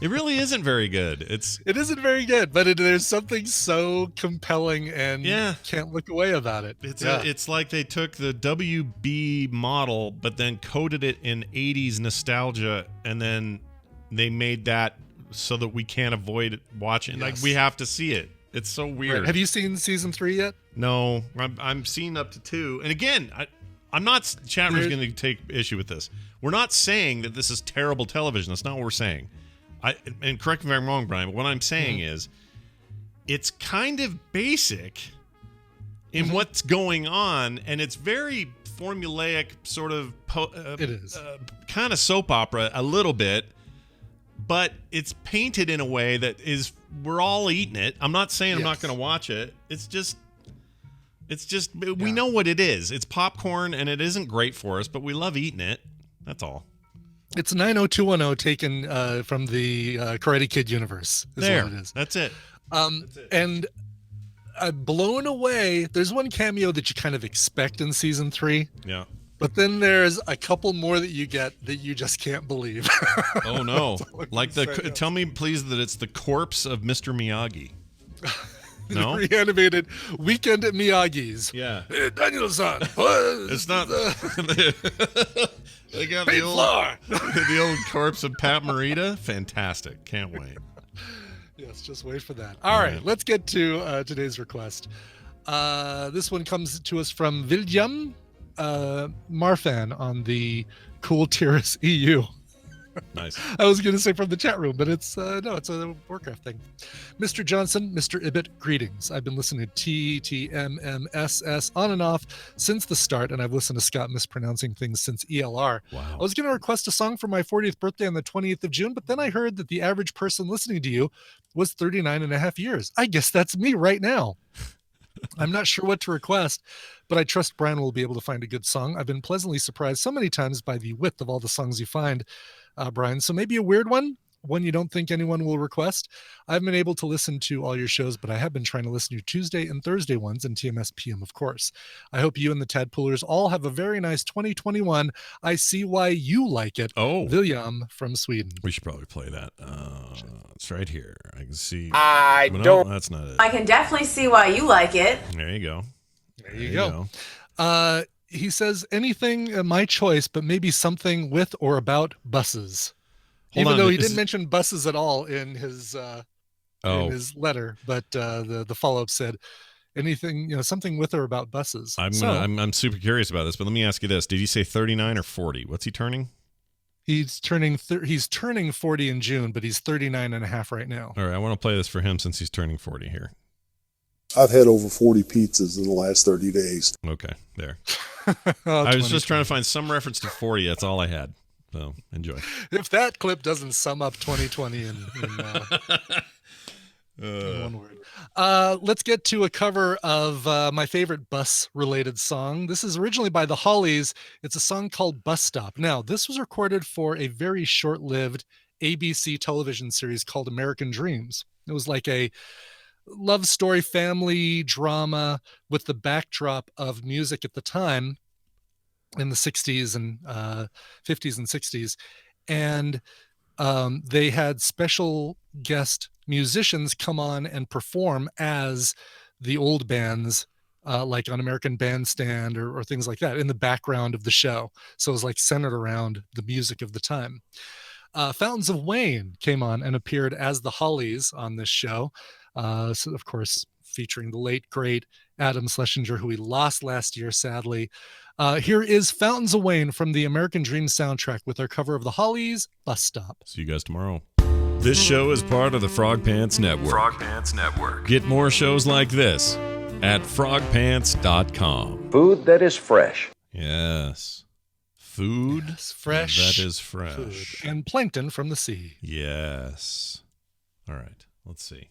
It really isn't very good. It isn't very good, but there's something so compelling and can't look away about it. It's like they took the WB model, but then coded it in 80s nostalgia, and then they made that so that we can't avoid watching. Yes. Like, we have to see it. It's so weird. Right. Have you seen season 3 yet? No, I'm seeing up to 2. And again, I'm not. Chatter's going to take issue with this. We're not saying that this is terrible television. That's not what we're saying. And correct me if I'm wrong, Brian, but what I'm saying is it's kind of basic in what's going on, and it's very formulaic, sort of it is kind of soap opera a little bit, but it's painted in a way that is, we're all eating it. I'm not saying I'm not going to watch it. It's just we know what it is. It's popcorn, and it isn't great for us, but we love eating it. That's all. It's 90210 taken from the Karate Kid universe. Is there, what it is. That's it. And blown away. There's one cameo that you kind of expect in season 3. Yeah. But then there's a couple more that you get that you just can't believe. Oh no! Like tell me please that it's the corpse of Mr. Miyagi. No, reanimated Weekend at Miyagi's. Yeah, hey, Daniel-san. It's not. They got the old corpse of Pat Morita. Fantastic! Can't wait. Yes, just wait for that. All right, let's get to today's request. This one comes to us from William Marfan on the Cool Tiers EU. Nice. I was going to say from the chat room, but it's it's a Warcraft thing. Mr. Johnson, Mr. Ibbett, greetings. I've been listening to TTMMSS on and off since the start, and I've listened to Scott mispronouncing things since ELR. Wow. I was going to request a song for my 40th birthday on the 20th of June, but then I heard that the average person listening to you was 39 and a half years. I guess that's me right now. I'm not sure what to request, but I trust Brian will be able to find a good song. I've been pleasantly surprised so many times by the width of all the songs you find, Brian. So maybe a weird one you don't think anyone will request. I've been able to listen to all your shows, but I have been trying to listen to Tuesday and Thursday ones and TMS PM, of course. I hope you and the Tadpoolers all have a very nice 2021. I see why you like it. Oh, William from Sweden. We should probably play that. It's right here. I can see. No, that's not it. I can definitely see why you like it. There you go. There you go. He says anything my choice, but maybe something with or about buses. Even though he didn't mention buses at all in his letter, but the follow-up said anything, something with or about buses. I'm super curious about this, but let me ask you this: did he say 39 or 40? What's he turning? He's turning 40 in June, but he's 39 and a half right now. All right, I want to play this for him since he's turning 40 here. I've had over 40 pizzas in the last 30 days. Okay, there. I was just trying to find some reference to 40. That's all I had. So enjoy. If that clip doesn't sum up 2020 in one word. Let's get to a cover of my favorite bus-related song. This is originally by the Hollies. It's a song called Bus Stop. Now, this was recorded for a very short-lived ABC television series called American Dreams. It was like a love story family drama with the backdrop of music at the time in the 60s and 50s and 60s. And they had special guest musicians come on and perform as the old bands, like on American Bandstand or things like that in the background of the show. So it was like centered around the music of the time. Fountains of Wayne came on and appeared as the Hollies on this show. So of course, featuring the late, great Adam Schlesinger, who we lost last year, sadly. Here is Fountains of Wayne from the American Dream soundtrack with our cover of the Hollies, Bus Stop. See you guys tomorrow. This show is part of the Frog Pants Network. Frog Pants Network. Get more shows like this at frogpants.com. Food that is fresh. Yes. Food fresh. That is fresh. Food. And plankton from the sea. Yes. All right. Let's see.